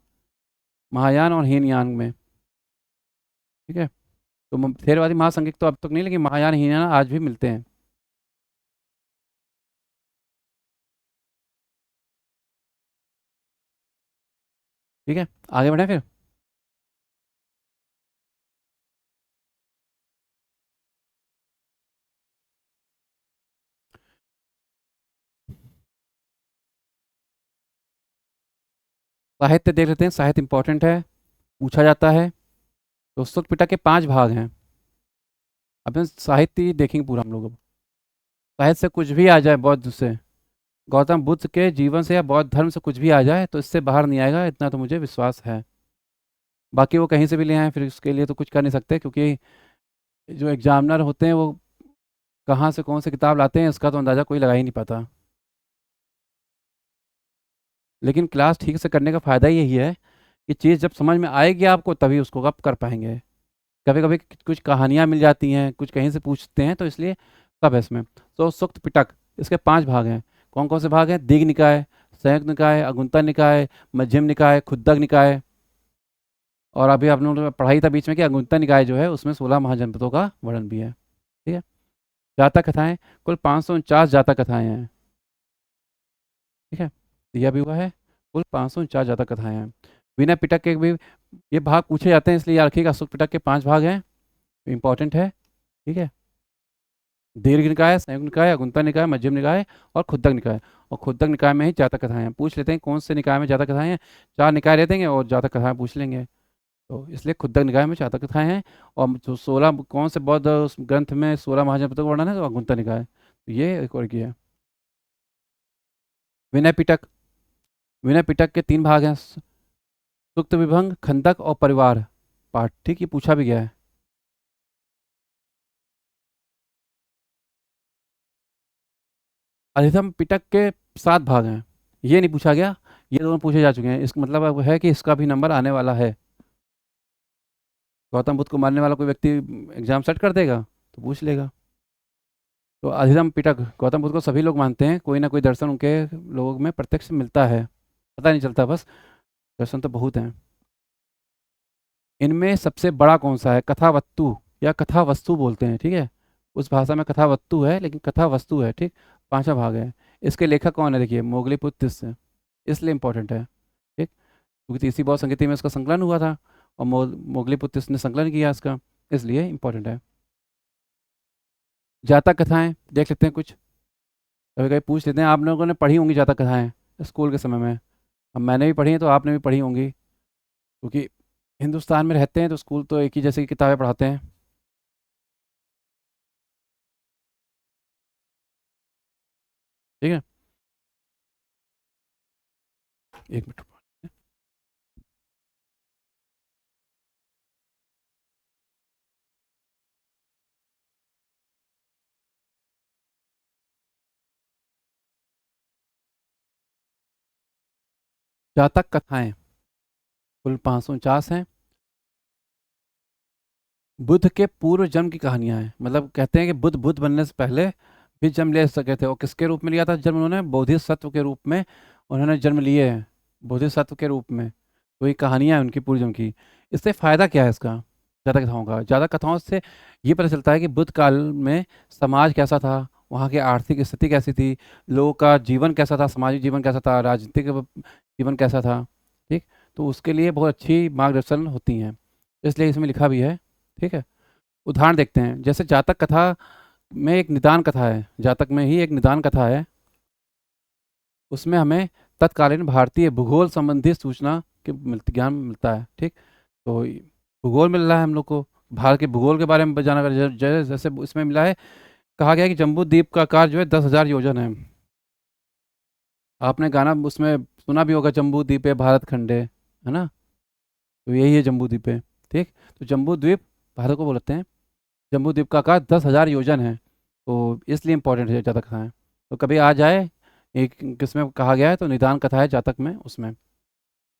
महायान और हीनयान में। ठीक है, तो थेरवादी महासंगीत तो अब तक नहीं, लेकिन महायान हीनयान आज भी मिलते हैं। ठीक है, आगे बढ़े फिर। साहित्य देख लेते हैं, साहित्य इंपॉर्टेंट है, पूछा जाता है। तो सुक्त पिटक के 5 भाग हैं। अब साहित्य ही देखेंगे पूरा हम लोग। अब साहित्य से कुछ भी आ जाए, बौद्ध से, गौतम बुद्ध के जीवन से या बौद्ध धर्म से कुछ भी आ जाए, तो इससे बाहर नहीं आएगा, इतना तो मुझे विश्वास है। बाकी वो कहीं से भी ले आए, फिर उसके लिए तो कुछ कर नहीं सकते, क्योंकि जो एग्जामिनर होते हैं वो कहाँ से कौन सी किताब लाते हैं, इसका तो अंदाज़ा कोई लगा ही नहीं पाता। लेकिन क्लास ठीक से करने का फ़ायदा यही है कि चीज़ जब समझ में आएगी आपको, तभी उसको आप कर पाएंगे। कभी कभी कुछ कहानियाँ मिल जाती हैं, कुछ कहीं से पूछते हैं, तो इसलिए सब है इसमें। तो सुक्त पिटक, इसके 5 भाग हैं। कौन कौन से भाग हैं? दीघ निकाय, संयुक्त निकाय, अगुंता निकाय, मध्यम निकाय, खुद्दक निकाय। और अभी आप लोगों ने पढ़ाई था बीच में कि अगुंता निकाय जो है उसमें 16 महाजनपदों का वर्णन भी है। ठीक है, जातक कथाएं, कुल 549 जातक कथाएं हैं। ठीक है, दिया भी हुआ है, कुल 549 जातक कथाएं हैं। विनय पिटक के भी ये भाग पूछे जाते हैं, इसलिए याद रखिएगा, सुक्त पिटक के 5 भाग हैं, इंपॉर्टेंट है। ठीक है, दीर्घ निकाय, संयुक्त निकाय, अगुंता निकाय, मध्यम निकाय और खुद्दक निकाय। और खुद्दक निकाय में ही जातक कथाएं हैं। पूछ लेते हैं कौन से निकाय में जातक कथाएं हैं, 4 निकाय दे देंगे और जातक कथाएं पूछ लेंगे। तो इसलिए खुद्दक निकाय में जातक कथाएं हैं। और जो 16 कौन से बौद्ध उस ग्रंथ में 16 महाजनपदों का वर्णन है, तो अगुंता निकाय, तो ये एक और की है। विनय पिटक, विनय पिटक के 3 भाग हैं, सुक्त विभंग, खंदक और परिवार पाठ। ठीक, ये पूछा भी गया है। अधिगम पिटक के 7 भाग हैं, ये नहीं पूछा गया, ये दोनों पूछे जा चुके हैं। इसका मतलब अब है कि इसका भी नंबर आने वाला है। गौतम बुद्ध को मानने वाला कोई व्यक्ति एग्जाम सेट कर देगा तो पूछ लेगा। तो अधिगम पिटक, गौतम बुद्ध को सभी लोग मानते हैं, कोई ना कोई दर्शन उनके लोगों में प्रत्यक्ष मिलता है, पता नहीं चलता बस, दर्शन तो बहुत हैं। इनमें सबसे बड़ा कौन सा है? कथावस्तु या कथा वस्तु बोलते हैं। ठीक है, उस भाषा में कथावस्तु है, लेकिन कथा वस्तु है। ठीक, 5वां भाग है। इसके लेखक कौन है? देखिए, मोगलीपुत्र तिस्स, इसलिए इंपॉर्टेंट है। ठीक, क्योंकि तीसरी बौद्ध संगीति में इसका संकलन हुआ था और मोगलीपुत्र तिस्स ने संकलन किया इसका, इसलिए इंपॉर्टेंट है। जातक कथाएं देख लेते हैं कुछ, कभी कभी पूछ लेते हैं। आप लोगों ने पढ़ी होंगी जातक कथाएं स्कूल के समय में, अब मैंने भी पढ़ी हैं, तो आपने भी पढ़ी होंगी, क्योंकि हिंदुस्तान में रहते हैं तो स्कूल तो एक ही जैसे की किताबें पढ़ाते हैं। ठीक है, एक मिनट। जातक कथाएं कुल 549 हैं। बुद्ध के पूर्व जन्म की कहानियां हैं, मतलब कहते हैं कि बुद्ध बुद्ध बनने से पहले भी जन्म ले सके थे। और किसके रूप में लिया था जन्म? उन्होंने बोधिसत्व के रूप में उन्होंने जन्म लिए हैं, बोधिसत्व के रूप में। तो ये कहानियां हैं उनकी पूर्व जन्म की। इससे फ़ायदा क्या है इसका, ज़्यादा कथाओं का? ज़्यादा कथाओं से ये पता चलता है कि बुद्ध काल में समाज कैसा था, वहाँ की आर्थिक स्थिति कैसी थी, लोगों का जीवन कैसा था, सामाजिक जीवन कैसा था, राजनीतिक जीवन कैसा था। ठीक, तो उसके लिए बहुत अच्छी मार्गदर्शन होती हैं, इसलिए इसमें लिखा भी है। ठीक है, उदाहरण देखते हैं। जैसे जातक कथा में एक निदान कथा है, जातक में ही एक निदान कथा है। उसमें हमें तत्कालीन भारतीय भूगोल संबंधी सूचना के ज्ञान मिलता है। ठीक, तो भूगोल मिल रहा है हम लोग को, भारत के भूगोल के बारे में जानकारी। जैसे इसमें मिला है, कहा गया है कि जम्बू द्वीप का आकार जो है 10,000 योजन है। आपने गाना उसमें सुना भी होगा, जम्बू द्वीप है भारत खंडे, है ना? तो यही है जम्बू द्वीप है। ठीक, तो जम्बू द्वीप भारत को बोलते हैं। जम्बू द्वीप का आकार 10,000 योजन है, तो इसलिए इंपॉर्टेंट है जातक कथाएं। तो कभी आ जाए एक किसमें कहा गया है तो निदान कथा है जातक में, उसमें।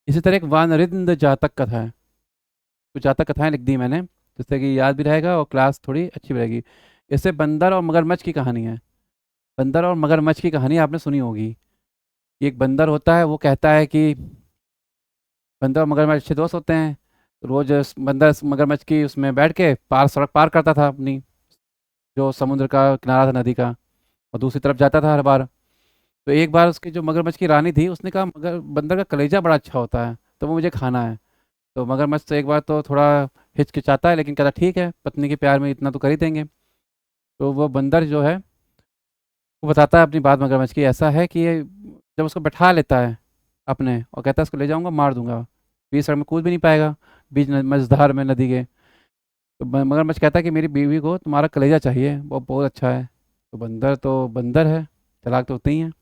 इसी तरह एक वानरिंद जातक कथा है। कुछ जातक कथाएं लिख दी मैंने, जिससे कि याद भी रहेगा और क्लास थोड़ी अच्छी भी रहेगी। इससे बंदर और मगरमच्छ की कहानी है। बंदर और मगरमच्छ की कहानी आपने सुनी होगी। एक बंदर होता है, वो कहता है कि बंदर और मगरमच्छ अच्छे दोस्त होते हैं। रोज बंदर मगरमच्छ की उसमें बैठ के सड़क पार करता था अपनी, जो समुद्र का किनारा था नदी का, और दूसरी तरफ जाता था हर बार। तो एक बार उसकी जो मगरमच्छ की रानी थी, उसने कहा मगर बंदर का कलेजा बड़ा अच्छा होता है, तो वो मुझे खाना है। तो मगरमच्छ तो एक बार तो थोड़ा हिचकिचाता है, लेकिन कहता ठीक है, पत्नी के प्यार में इतना तो कर ही देंगे। तो वो बंदर जो है, वो बताता है अपनी बात मगरमच्छ की। ऐसा है कि ये जब उसको बैठा लेता है अपने और कहता है इसको ले जाऊंगा मार दूंगा, बीच सड़क में कूद भी नहीं पाएगा, बीच मझधार में नदी के। तो मगरमच्छ कहता है कि मेरी बीवी को तुम्हारा कलेजा चाहिए, वो बहुत अच्छा है। तो बंदर है, चालाक तो होते ही हैं।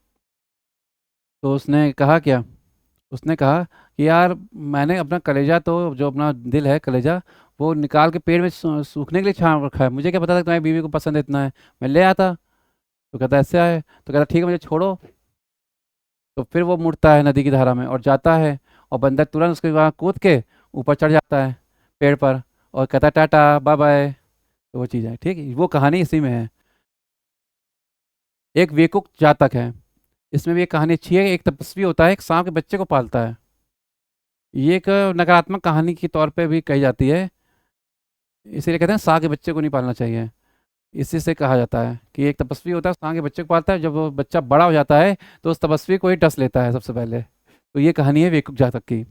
तो उसने कहा क्या, उसने कहा कि यार मैंने अपना कलेजा, तो जो अपना दिल है कलेजा, वो निकाल के पेड़ में सूखने के लिए छांव रखा है। मुझे क्या पता था कि तुम्हारी बीवी को पसंद इतना है, मैं ले आता। तो कहता ऐसे है, तो कहता ठीक है मुझे छोड़ो। तो फिर वो मुड़ता है नदी की धारा में और जाता है, और बंदर तुरंत उसके वहाँ कूद के ऊपर चढ़ जाता है पेड़ पर, और कहता है टाटा बाय बाय। तो वो चीज़ है। ठीक है, वो कहानी इसी में है। एक वेकुक जातक है, इसमें भी एक कहानी अच्छी है। एक तपस्वी होता है, एक सांप के बच्चे को पालता है। ये एक नकारात्मक कहानी के तौर पे भी कही जाती है, इसीलिए कहते हैं सांप के बच्चे को नहीं पालना चाहिए। इसी से कहा जाता है कि एक तपस्वी होता है, सांप के बच्चे को पालता है, जब वो बच्चा बड़ा हो जाता है तो उस तपस्वी को ही डस लेता है सबसे पहले। तो ये कहानी है वेकुक जातक की।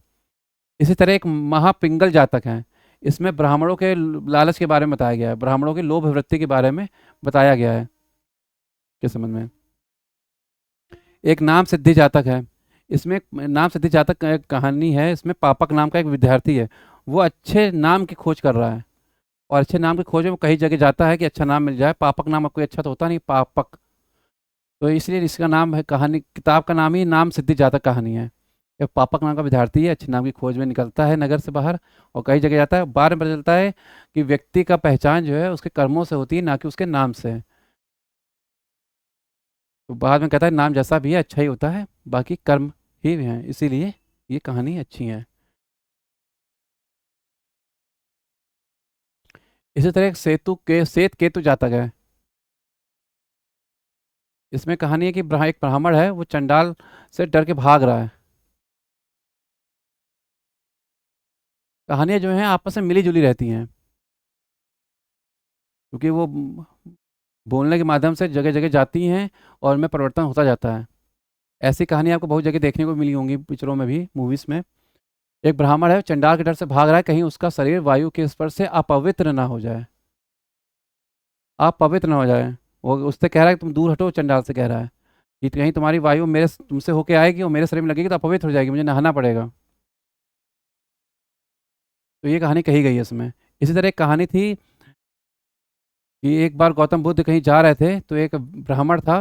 इसी तरह एक महापिंगल जातक है, इसमें ब्राह्मणों के लालच के बारे में बताया गया है, ब्राह्मणों की लोभ वृत्ति के बारे में बताया गया है के संबंध में। एक नाम सिद्धि जातक है, इसमें नाम सिद्धि जातक का एक कहानी है। इसमें पापक नाम का एक विद्यार्थी है, वो अच्छे नाम की खोज कर रहा है, और अच्छे नाम की खोज में वो कई जगह जाता है कि अच्छा नाम मिल जाए। पापक नाम कोई अच्छा तो होता नहीं, पापक। तो इसलिए इसका नाम है, कहानी किताब का नाम ही नाम सिद्धि जातक कहानी है। एक पापक नाम का विद्यार्थी है, अच्छे नाम की खोज में निकलता है नगर से बाहर, और कई जगह जाता है। बाद में पता चलता है कि व्यक्ति का पहचान जो है उसके कर्मों से होती है, ना कि उसके नाम से। तो बाद में कहता है नाम जैसा भी है अच्छा ही होता है, बाकी कर्म ही हैं, इसीलिए ये कहानी अच्छी है। इसी तरह एक सेत केतु जातक है। इसमें कहानी है कि एक ब्राह्मण है, वो चंडाल से डर के भाग रहा है। कहानियाँ जो हैं आपस में मिली जुली रहती हैं, क्योंकि वो बोलने के माध्यम से जगह जगह जाती हैं और उनमें परिवर्तन होता जाता है। ऐसी कहानी आपको बहुत जगह देखने को मिली होंगी, पिक्चरों में भी, मूवीज में। एक ब्राह्मण है, चंडाल के डर से भाग रहा है, कहीं उसका शरीर वायु के स्पर्श से अपवित्र ना हो जाए, आप पवित्र ना हो जाए। वो उससे कह रहा है कि तुम दूर हटो, चंडाल से कह रहा है कि कहीं तुम्हारी वायु मेरे तुमसे होके आएगी और मेरे शरीर में लगेगी तो अपवित्र हो जाएगी, मुझे नहाना पड़ेगा। तो ये कहानी कही गई है इसमें। इसी तरह एक कहानी थी कि एक बार गौतम बुद्ध कहीं जा रहे थे, तो एक ब्राह्मण था,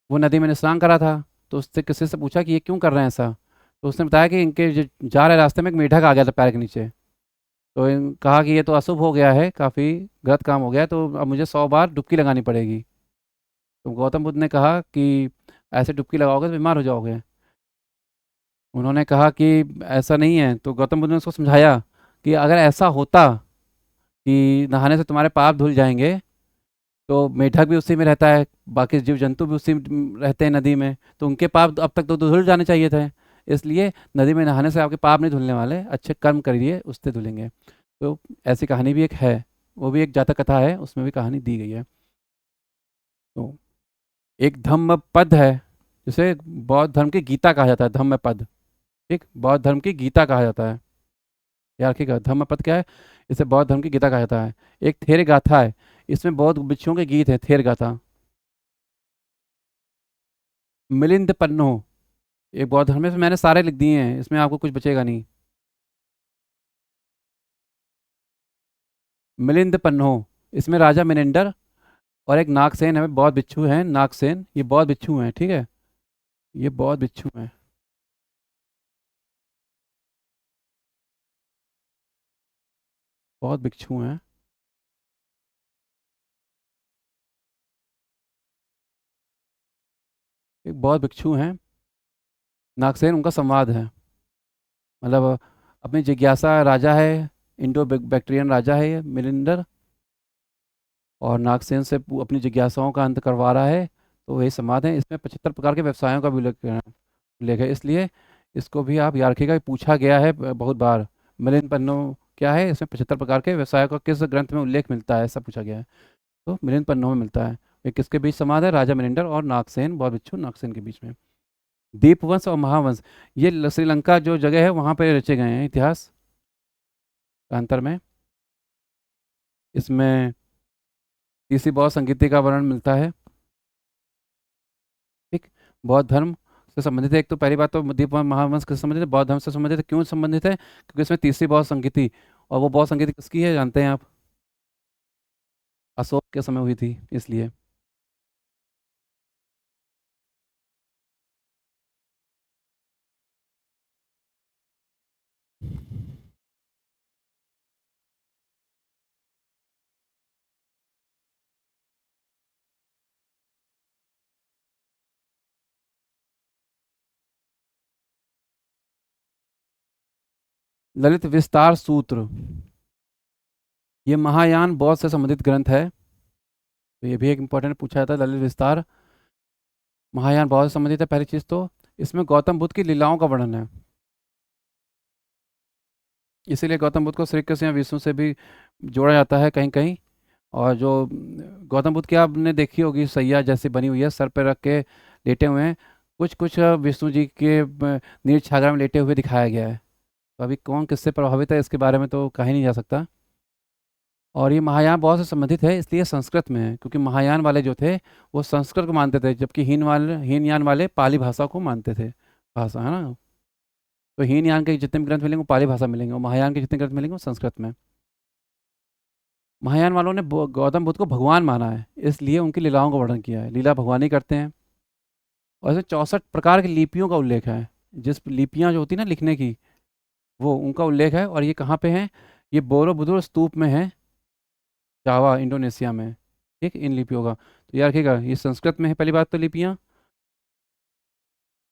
वो नदी में स्नान कर रहा था। तो उससे किसी से पूछा कि ये क्यों कर रहे हैं ऐसा? तो उसने बताया कि इनके जा रहे रास्ते में एक मेढक आ गया था पैर के नीचे। तो कहा कि ये तो अशुभ हो गया है, काफ़ी गलत काम हो गया है, तो अब मुझे 100 बार डुबकी लगानी पड़ेगी। तो गौतम बुद्ध ने कहा कि ऐसे डुबकी लगाओगे तो बीमार हो जाओगे। उन्होंने कहा कि ऐसा नहीं है। तो गौतम बुद्ध ने उसको समझाया कि अगर ऐसा होता कि नहाने से तुम्हारे पाप धुल जाएंगे। तो मेढक भी उसी में रहता है, बाकी जीव जंतु भी उसी में रहते हैं नदी में, तो उनके पाप अब तक तो धुल जाने चाहिए थे। इसलिए नदी में नहाने से आपके पाप नहीं धुलने वाले, अच्छे कर्म करिए उससे धुलेंगे। तो ऐसी कहानी भी एक है, वो भी एक जातक कथा है, उसमें भी कहानी दी गई है। तो एक धम्म पद है, जिसे बौद्ध धर्म की गीता कहा जाता है, धम्म पद। ठीक, बौद्ध धर्म की गीता कहा जाता है। याद रखिएगा, धम्म पद क्या है, इसे बौद्ध धर्म की गीता कहा जाता है। एक थेर गाथा है, इसमें बौद्ध भिक्षुओं के गीत है, थेर गाथा। मिलिंद पन्नो, एक बौद्ध धर्म में, मैंने सारे लिख दिए हैं, इसमें आपको कुछ बचेगा नहीं। मिलिंद पन्नो, इसमें राजा मिनिंडर और एक नागसेन है, बौद्ध भिक्षु हैं, नागसेन, ये बौद्ध भिक्षु हैं, ठीक है, ये बौद्ध भिक्षु हैं, बौद्ध भिक्षु हैं। एक बौद्ध भिक्षु हैं, नागसेन उनका संवाद है। मतलब अपनी जिज्ञासा राजा है, इंडो बैक्ट्रियन राजा है ये मिलिंडर, और नागसेन से अपनी जिज्ञासाओं का अंत करवा रहा है। तो वही संवाद है, इसमें 75 प्रकार के व्यवसायों का भी उल्लेख है, इसलिए इसको भी आप याद रखिएगा, पूछा गया है बहुत बार। मिलिंद पन्नो क्या है, इसमें 75 प्रकार के व्यवसायों का किस ग्रंथ में उल्लेख मिलता है, ऐसा पूछा गया है। तो मिलिंद पन्नो में मिलता है। ये किसके बीच संवाद है, राजा मिलिंडर और नागसेन, बौद्ध भिक्षु नागसेन के बीच में। दीपवंश और महावंश, ये श्रीलंका जो जगह है वहाँ पे रचे गए हैं इतिहास कांतर में। इसमें तीसरी बौद्ध संगीति का वर्णन मिलता है। ठीक, बौद्ध धर्म से संबंधित है। एक तो पहली बात तो दीप महावंश किससे संबंधित है, बौद्ध धर्म से संबंधित है। क्यों संबंधित है, क्योंकि इसमें तीसरी बौद्ध संगीति, और वो बौद्ध संगीति किसकी है जानते हैं आप, अशोक के समय हुई थी, इसलिए। ललित विस्तार सूत्र, ये महायान बौद्ध से संबंधित ग्रंथ है। तो ये भी एक इंपॉर्टेंट पूछा जाता है, ललित विस्तार महायान बौद्ध से संबंधित है। पहली चीज तो इसमें गौतम बुद्ध की लीलाओं का वर्णन है, इसीलिए गौतम बुद्ध को श्री कृष्ण या विष्णु से भी जोड़ा जाता है कहीं कहीं। और जो गौतम बुद्ध की आपने देखी होगी सैया जैसी बनी हुई है, सर पे रख के लेटे हुए हैं, कुछ कुछ विष्णु जी के नील छागरा में लेटे हुए दिखाया गया है। तो अभी कौन किससे प्रभावित है इसके बारे में तो कहा ही नहीं जा सकता। और ये महायान बहुत से संबंधित है, इसलिए संस्कृत में है, क्योंकि महायान वाले जो थे वो संस्कृत को मानते थे, जबकि हीनयान वाले पाली भाषा को मानते थे, भाषा है ना। तो हीनयान के जितने भी ग्रंथ मिलेंगे वो पाली भाषा में मिलेंगे, और महायान के जितने ग्रंथ मिलेंगे वो संस्कृत में। महायान वालों ने गौतम बुद्ध को भगवान माना है, इसलिए उनकी लीलाओं का वर्णन किया है, लीला भगवान ही करते हैं। और इसमें 64 प्रकार की लिपियों का उल्लेख है, जिस लिपियाँ जो होती है ना लिखने की, वो उनका उल्लेख है। और ये कहाँ पे है, ये बोरोबुदुर स्तूप में है, जावा इंडोनेशिया में। ठीक, इन लिपियों का तो याद रखिएगा, ये संस्कृत में है पहली बात तो लिपियाँ।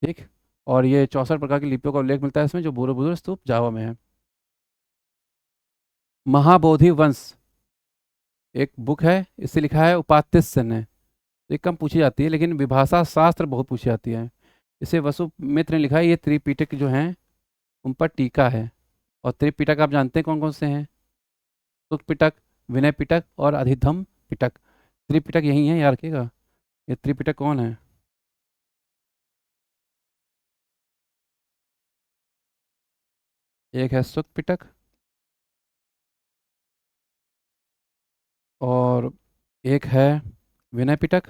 ठीक, और ये 64 प्रकार की लिपियों का उल्लेख मिलता है इसमें, जो बोरोबुदुर स्तूप जावा में है। महाबोधि वंश एक बुक है, इससे लिखा है उपात्य ने। ये कम पूछी जाती है, लेकिन विभाषा शास्त्र बहुत पूछी जाती है। इसे वसु मित्र ने लिखा है। ये त्रिपिटक जो हैं उन पर टीका है। और त्रिपिटक आप जानते हैं कौन कौन से हैं, सुत पिटक, विनय पिटक और अधिधम पिटक। त्रिपिटक यही है, याद रखिएगा। ये त्रिपिटक कौन है, एक है सुत पिटक, और एक है विनय पिटक,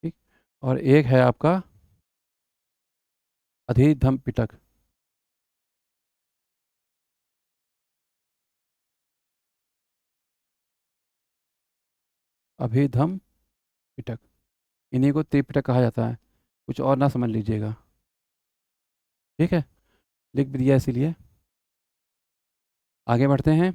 ठीक, और एक है आपका अधिधम पिटक। अभिधम पिटक, इन्हीं को त्रिपिटक कहा जाता है, कुछ और ना समझ लीजिएगा। ठीक है, लिख भी दिया इसीलिए। आगे बढ़ते हैं।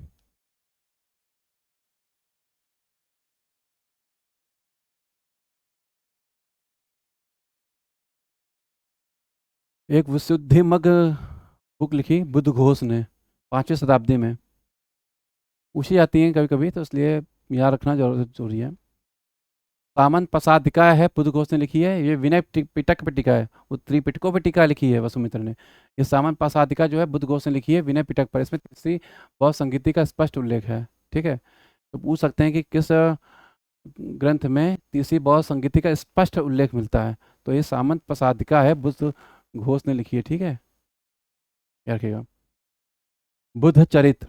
एक विशुद्धिमग बुक लिखी बुद्ध घोष ने 5वीं शताब्दी में, पूछी जाती हैं कभी कभी, तो इसलिए याद रखना जरूरी है। सामंत प्रसादिका है, बुद्ध घोष ने लिखी है। ये विनय पिटक पे टीका है, वो त्रिपिटकों पे टीका लिखी है वसुमित्र ने। ये सामंत प्रसादिका जो है बुद्ध घोष ने लिखी है विनय पिटक पर। इसमें तीसरी बहुत संगीति का स्पष्ट उल्लेख है। ठीक है, तो पूछ सकते हैं कि किस ग्रंथ में तीसरी बहुत संगीति का स्पष्ट उल्लेख मिलता है, तो ये सामंत प्रसादिका है, बुद्ध घोष ने लिखी है। ठीक है, याद रखिएगा। बुद्ध चरित,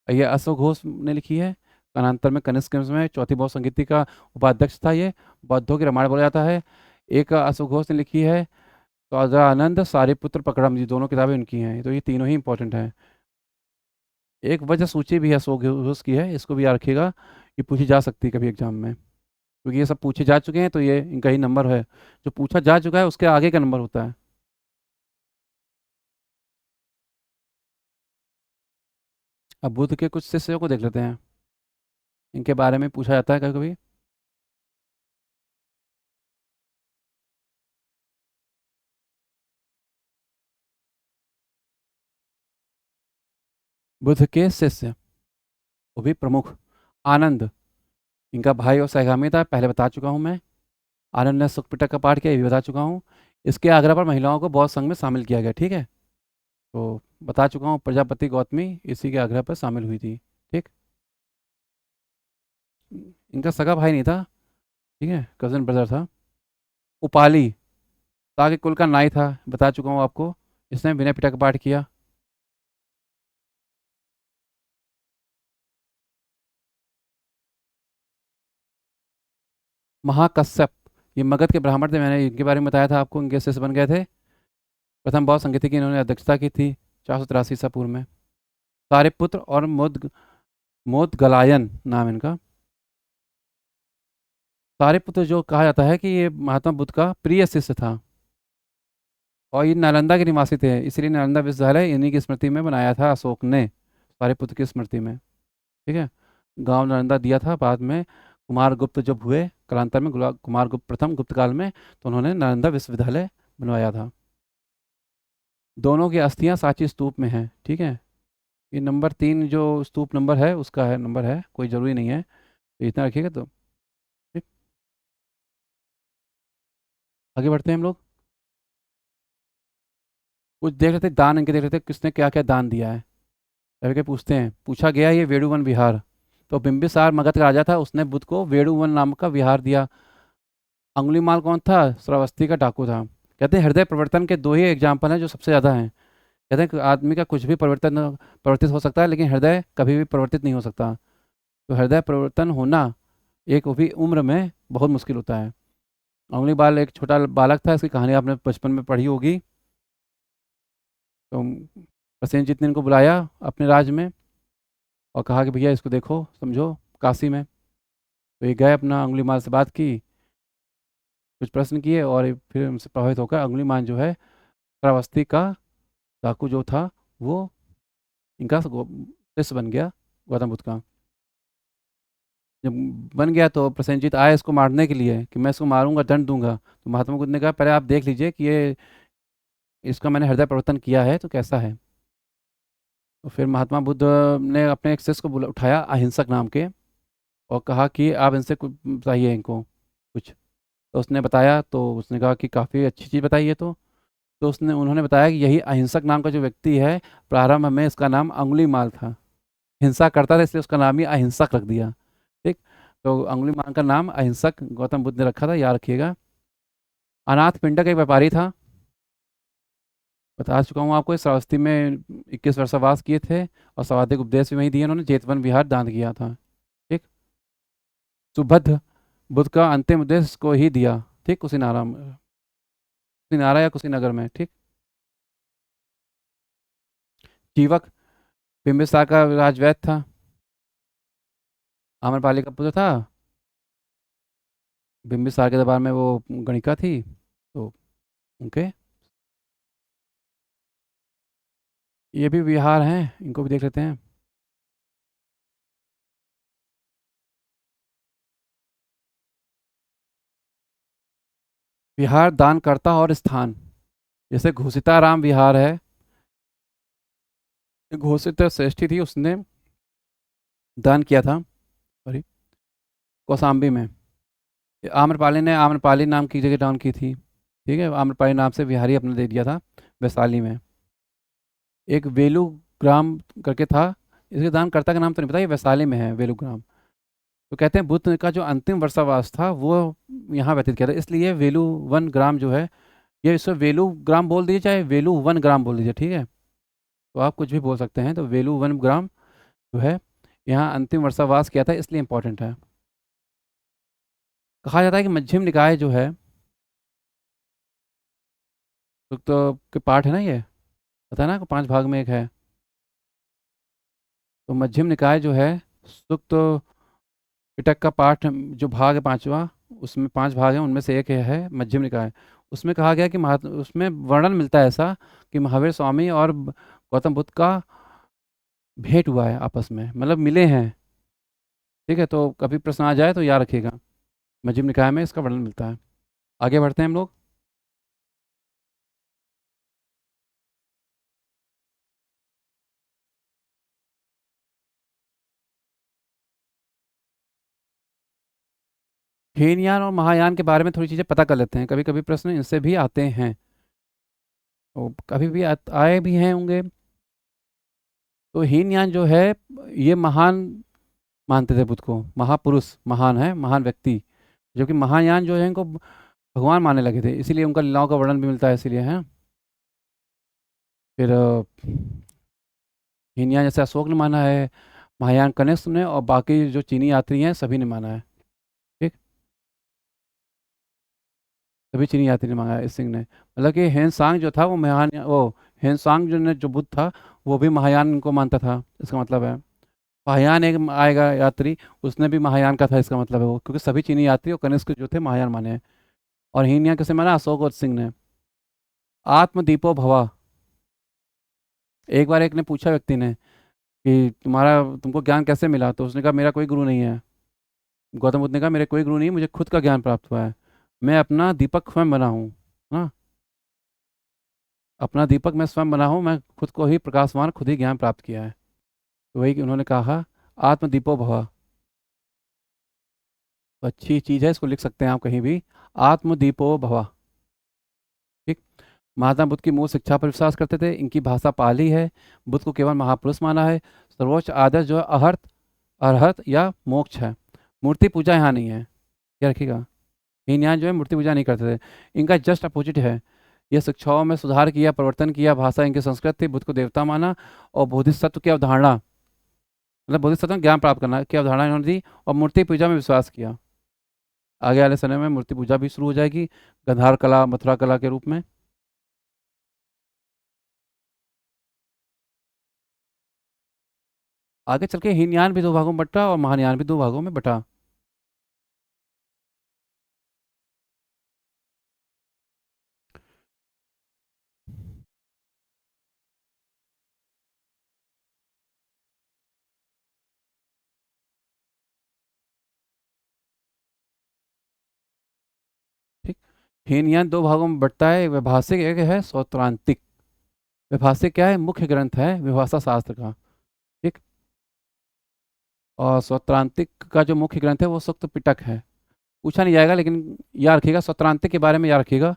ये अश्व घोष ने लिखी है। कालांतर में कनिष्क में चौथी बहुत संगीति का उपाध्यक्ष था ये। बौद्धों की रामायण बोला जाता है। एक अश्व घोष ने लिखी है। तो आनंद सारिपुत्र पकड़म, ये दोनों किताबें उनकी हैं, तो ये तीनों ही इंपॉर्टेंट हैं। एक वजह सूची भी है अश्व घोष की है, इसको भी याद रखिएगा, ये पूछी जा सकती है कभी एग्जाम में, क्योंकि ये सब पूछे जा चुके हैं, तो ये इनका ही नंबर है। जो पूछा जा चुका है उसके आगे का नंबर होता है। अब बुद्ध के कुछ शिष्यों को देख लेते हैं, इनके बारे में पूछा जाता है कभी कभी। बुद्ध के शिष्य, वो भी प्रमुख, आनंद, इनका भाई और सहगामी था, पहले बता चुका हूँ मैं। आनंद ने सुखपिटक का पाठ किया, ये भी बता चुका हूँ। इसके आग्रह पर महिलाओं को बौद्ध संघ में शामिल किया गया। ठीक है, तो बता चुका हूँ, प्रजापति गौतमी इसी के आग्रह पर शामिल हुई थी। ठीक, इनका सगा भाई नहीं था, ठीक है, कजन ब्रदर था। उपाली, ताके कुल का नाई था, बता चुका हूँ आपको, इसने विनय पिटक का पाठ किया। महाकश्यप, ये मगध के ब्राह्मण थे, मैंने इनके बारे में बताया था आपको, इनके शिष्य बन गए थे। प्रथम बौद्ध संगीति की इन्होंने अध्यक्षता की थी 483 ईसा पूर्व में। सारिपुत्र और मोदगलायन नाम इनका। सारिपुत्र जो कहा जाता है कि ये महात्मा बुद्ध का प्रिय शिष्य था, और ये नालंदा के निवासी थे, इसलिए नालंदा विश्वविद्यालय इन्हीं की स्मृति में बनाया था अशोक ने, सारिपुत्र की स्मृति में। ठीक है, गांव नालंदा दिया था, बाद में कुमार गुप्त जब हुए कालांतर में, कुमार गुप्त प्रथम गुप्त काल में, तो उन्होंने नालंदा विश्वविद्यालय बनवाया था। दोनों की अस्थियां सांची स्तूप में हैं। ठीक है, ये नंबर 3 जो स्तूप नंबर है उसका है, नंबर है, कोई ज़रूरी नहीं है, तो इतना रखिएगा। तो ठीक, आगे बढ़ते हैं हम लोग, कुछ देख रहे थे दान, इनके देख रहे थे किसने क्या क्या दान दिया है। तभी के पूछते हैं, पूछा गया ये वेणुवन विहार, तो बिंबिसार मगध का राजा था, उसने बुद्ध को वेणुवन नाम का विहार दिया। अंगुलीमाल कौन था? श्रावस्ती का डाकू था। कहते हैं हृदय परिवर्तन के दो ही एग्जाम्पल हैं जो सबसे ज़्यादा हैं। कहते हैं कि आदमी का कुछ भी परिवर्तित हो सकता है, लेकिन हृदय कभी भी परिवर्तित नहीं हो सकता। तो हृदय परिवर्तन होना एक वो भी उम्र में बहुत मुश्किल होता है। अंगुली बाल एक छोटा बालक था, इसकी कहानी आपने बचपन में पढ़ी होगी। तो प्रसेनजीत ने इनको बुलाया अपने राज्य में और कहा कि भैया इसको देखो समझो काशी में। तो ये गए, अपना अंगुलीमाल से बात की, कुछ प्रश्न किए, और ये फिर उनसे प्रभावित होकर अंगुलीमाल जो है श्रावस्ती का डाकू जो था, वो इनका शिष्य बन गया गौतम बुद्ध का। जब बन गया तो प्रसेनजीत आए इसको मारने के लिए, कि मैं इसको मारूंगा, दंड दूंगा। तो महात्मा बुद्ध ने कहा पहले आप देख लीजिए कि ये इसका मैंने हृदय परिवर्तन किया है तो कैसा है। तो फिर महात्मा बुद्ध ने अपने एक शिष्य को उठाया अहिंसक नाम के, और कहा कि आप इनसे कुछ बताइए इनको कुछ। तो उसने बताया, तो उसने कहा कि काफ़ी अच्छी चीज़ बताई है। तो उसने उन्होंने बताया कि यही अहिंसक नाम का जो व्यक्ति है, प्रारंभ में इसका नाम अंगुलीमाल था, हिंसा करता था, इसलिए उसका नाम ही अहिंसक रख दिया। ठीक, तो अंगुलीमाल का नाम अहिंसक गौतम बुद्ध ने रखा था, याद रखिएगा। अनाथ पिंडक एक व्यापारी था, बता चुका हूँ आपको, इस श्रावस्ती में 21 वर्ष वास किए थे, और सर्वाधिक उपदेश भी वहीं दिए उन्होंने, जेतवन विहार दान किया था। ठीक, सुबुद्ध बुद्ध का अंतिम उपदेश को ही दिया, ठीक, कुशीनारा या कुशीनगर में। ठीक, जीवक बिम्बिसार का राजवैद्य था, आम्रपाली का पुत्र था, बिम्बिसार के दरबार में वो गणिका थी, तो उनके ये भी विहार हैं, इनको भी देख लेते हैं। विहार दानकर्ता और स्थान, जैसे घोषिताराम विहार है, घोषित श्रेष्ठी थी, उसने दान किया था, सॉरी, कौशाम्बी में। आम्रपाली ने आम्रपाली नाम की जगह दान की थी, ठीक है, आम्रपाली नाम से विहारी अपने दे दिया था वैशाली में। एक वेलू ग्राम करके था, इसके दानकर्ता का नाम तो नहीं पता, ये वैशाली में है वेलू ग्राम। तो कहते हैं बुद्ध का जो अंतिम वर्षावास था वो यहाँ व्यतीत किया था, इसलिए वेलू वन ग्राम जो है, ये इसको वेलू ग्राम बोल दीजिए चाहे वेलू वन ग्राम बोल दीजिए, ठीक है, तो आप कुछ भी बोल सकते हैं। तो वेलू वन ग्राम जो है यहाँ अंतिम वर्षावास किया था, इसलिए इंपॉर्टेंट है। कहा जाता है कि मध्यम निकाय जो है, तो के पाठ है ना, ये पता है ना, 5 भाग में एक है। तो मध्यम निकाय जो है, सुक्त पिटक का पाठ जो भाग है 5वां, उसमें 5 भाग हैं, उनमें से एक है मध्यम निकाय। उसमें कहा गया कि उसमें वर्णन मिलता है ऐसा कि महावीर स्वामी और गौतम बुद्ध का भेंट हुआ है आपस में, मतलब मिले हैं, ठीक है, तो कभी प्रश्न आ जाए तो याद रखिएगा, मध्यम निकाय में इसका वर्णन मिलता है। आगे बढ़ते हैं हम लोग। हीनयान और महायान के बारे में थोड़ी चीज़ें पता कर लेते हैं, कभी कभी प्रश्न इनसे भी आते हैं, तो कभी भी आए भी हैं होंगे। तो हीनयान जो है, ये महान मानते थे बुद्ध को, महापुरुष, महान है, महान व्यक्ति, जबकि महायान जो है इनको भगवान मानने लगे थे, इसीलिए उनका लीलाओं का वर्णन भी मिलता है, इसीलिए है। फिर हीनयान जैसे अशोक ने माना है, महायान कनिष्क ने, और बाकी जो चीनी यात्री हैं सभी ने माना है, ठीक, सभी चीनी यात्री ने मांगा है इस सिंह ने, मतलब कि हेनसांग जो था वो महान, वो हेनसांग जो ने जो बुद्ध था वो भी महायान को मानता था, इसका मतलब है। महायान एक आएगा यात्री, उसने भी महायान का था, इसका मतलब है वो, क्योंकि सभी चीनी यात्री और कनिष्क जो थे महायान माने हैं। और हीनयान किसे माना? अशोक और सिंह ने। आत्मदीपो भवा, एक बार एक ने पूछा व्यक्ति ने कि तुमको ज्ञान कैसे मिला, तो उसने कहा मेरा कोई गुरु नहीं है। गौतम बुद्ध ने कहा मेरे कोई गुरु नहीं, मुझे खुद का ज्ञान प्राप्त हुआ है, मैं अपना दीपक स्वयं बना हूँ, हाँ, अपना दीपक मैं स्वयं बना हूँ, मैं खुद को ही प्रकाशवान, खुद ही ज्ञान प्राप्त किया है। तो वही कि उन्होंने कहा आत्मदीपो भवा, तो अच्छी चीज़ है, इसको लिख सकते हैं आप कहीं भी, आत्मदीपो भवा, ठीक। महात्मा बुद्ध की मूल शिक्षा पर विश्वास करते थे, इनकी भाषा पाली है, बुद्ध को केवल महापुरुष माना है, सर्वोच्च आदर्श जो है अहर्त, अरहत या मोक्ष है। मूर्ति पूजा यहाँ नहीं है, क्या रखिएगा, हीनयान जो है मूर्ति पूजा नहीं करते थे, इनका जस्ट अपोजिट है। यह शिक्षाओं में सुधार किया, परिवर्तन किया, भाषा इनकी संस्कृत थी, बुद्ध को देवता माना, और बोधिसत्व की अवधारणा, मतलब बोधिसत्व में ज्ञान प्राप्त करना की अवधारणा इन्होंने दी, और मूर्ति पूजा में विश्वास किया। आगे वाले समय में मूर्ति पूजा भी शुरू हो जाएगी, गंधार कला, मथुरा कला के रूप में। आगे चल के हीनयान भी 2 भागों में बटा और महायान भी 2 भागों में बटा। ठीक, हीनयान 2 भागों में बटता है, वैभाषिक एक है, सौत्रांतिक। वैभाषिक क्या है? मुख्य ग्रंथ है विभाषा शास्त्र का, ठीक, और सौत्रांतिक का जो मुख्य ग्रंथ है वो सुक्त पिटक है। पूछा नहीं जाएगा लेकिन याद रखिएगा, सौत्रांतिक के बारे में याद रखिएगा,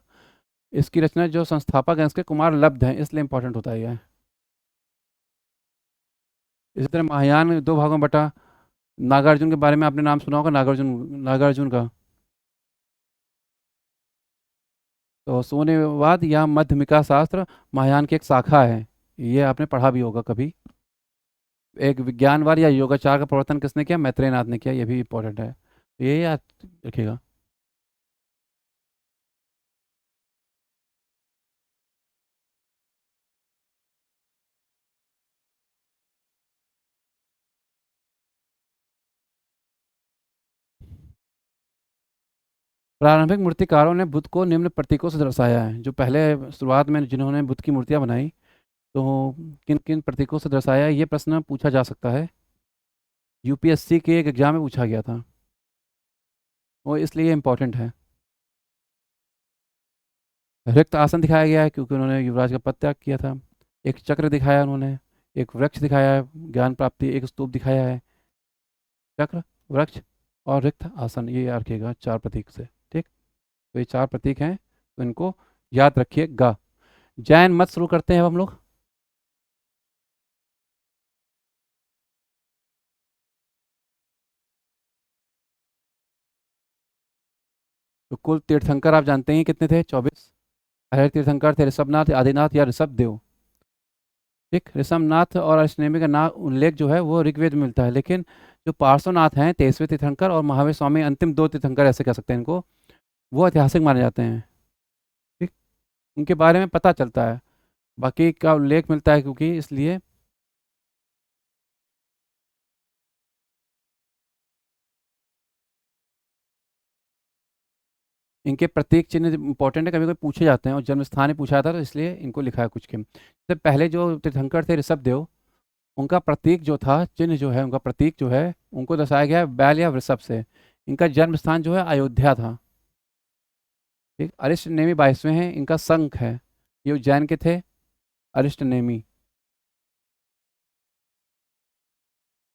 इसकी रचना जो संस्थापक हैं इसके कुमार लब्ध हैं, इसलिए इंपॉर्टेंट होता है यह। इसी तरह महायान 2 भागों में बटा। नागार्जुन के बारे में आपने नाम सुना होगा, नागार्जुन, नागार्जुन का। तो शून्यवाद या मध्यमिका शास्त्र महायान की एक शाखा है, ये आपने पढ़ा भी होगा कभी। एक विज्ञानवाद या योगाचार का प्रवर्तन किसने किया? मैत्रेयनाथ ने किया, ये भी इंपॉर्टेंट है, तो ये याद रखिएगा। प्रारंभिक मूर्तिकारों ने बुद्ध को निम्न प्रतीकों से दर्शाया है, जो पहले शुरुआत में जिन्होंने बुद्ध की मूर्तियां बनाई, तो किन किन प्रतीकों से दर्शाया है, ये प्रश्न पूछा जा सकता है, यूपीएससी के एक एग्जाम में पूछा गया था, वो इसलिए इम्पोर्टेंट है। रिक्त आसन दिखाया गया है क्योंकि उन्होंने युवराज का पद त्याग किया था। एक चक्र दिखाया उन्होंने, एक वृक्ष दिखाया है ज्ञान प्राप्ति, एक स्तूप दिखाया है। चक्र, वृक्ष और रिक्त आसन, ये याद रखिएगा 4 प्रतीक से। ठीक, तो ये 4 प्रतीक हैं, तो इनको याद रखिएगा। जैन मत शुरू करते हैं अब हम लोग। तो कुल तीर्थंकर आप जानते हैं कितने थे? 24। पहले तीर्थंकर थे ऋषभनाथ, आदिनाथ या ऋषभदेव। ठीक, ऋषभनाथ और अष्टनेमी का नाम उल्लेख जो है वो ऋग्वेद में मिलता है, लेकिन जो पार्श्वनाथ हैं 23वें तीर्थंकर और महावीर स्वामी अंतिम 2 तीर्थंकर ऐसे कह सकते हैं इनको, वो ऐतिहासिक माने जाते हैं। ठीक, उनके बारे में पता चलता है, बाकी का उल्लेख मिलता है क्योंकि इसलिए। इनके प्रतीक चिन्ह इंपॉर्टेंट है, कभी कभी पूछे जाते हैं और जन्म स्थान ही पूछा था, तो इसलिए इनको लिखा है कुछ के। तो पहले जो तीर्थंकर थे ऋषभदेव, उनका प्रतीक जो था, चिन्ह जो है उनका प्रतीक जो है, उनको दर्शाया गया है बैल या वृषभ से। इनका जन्म स्थान जो है अयोध्या था। ठीक, अरिष्ट नेमी 22वें हैं, इनका शंख है। ये उज्जैन के थे, अरिष्ट नेमी।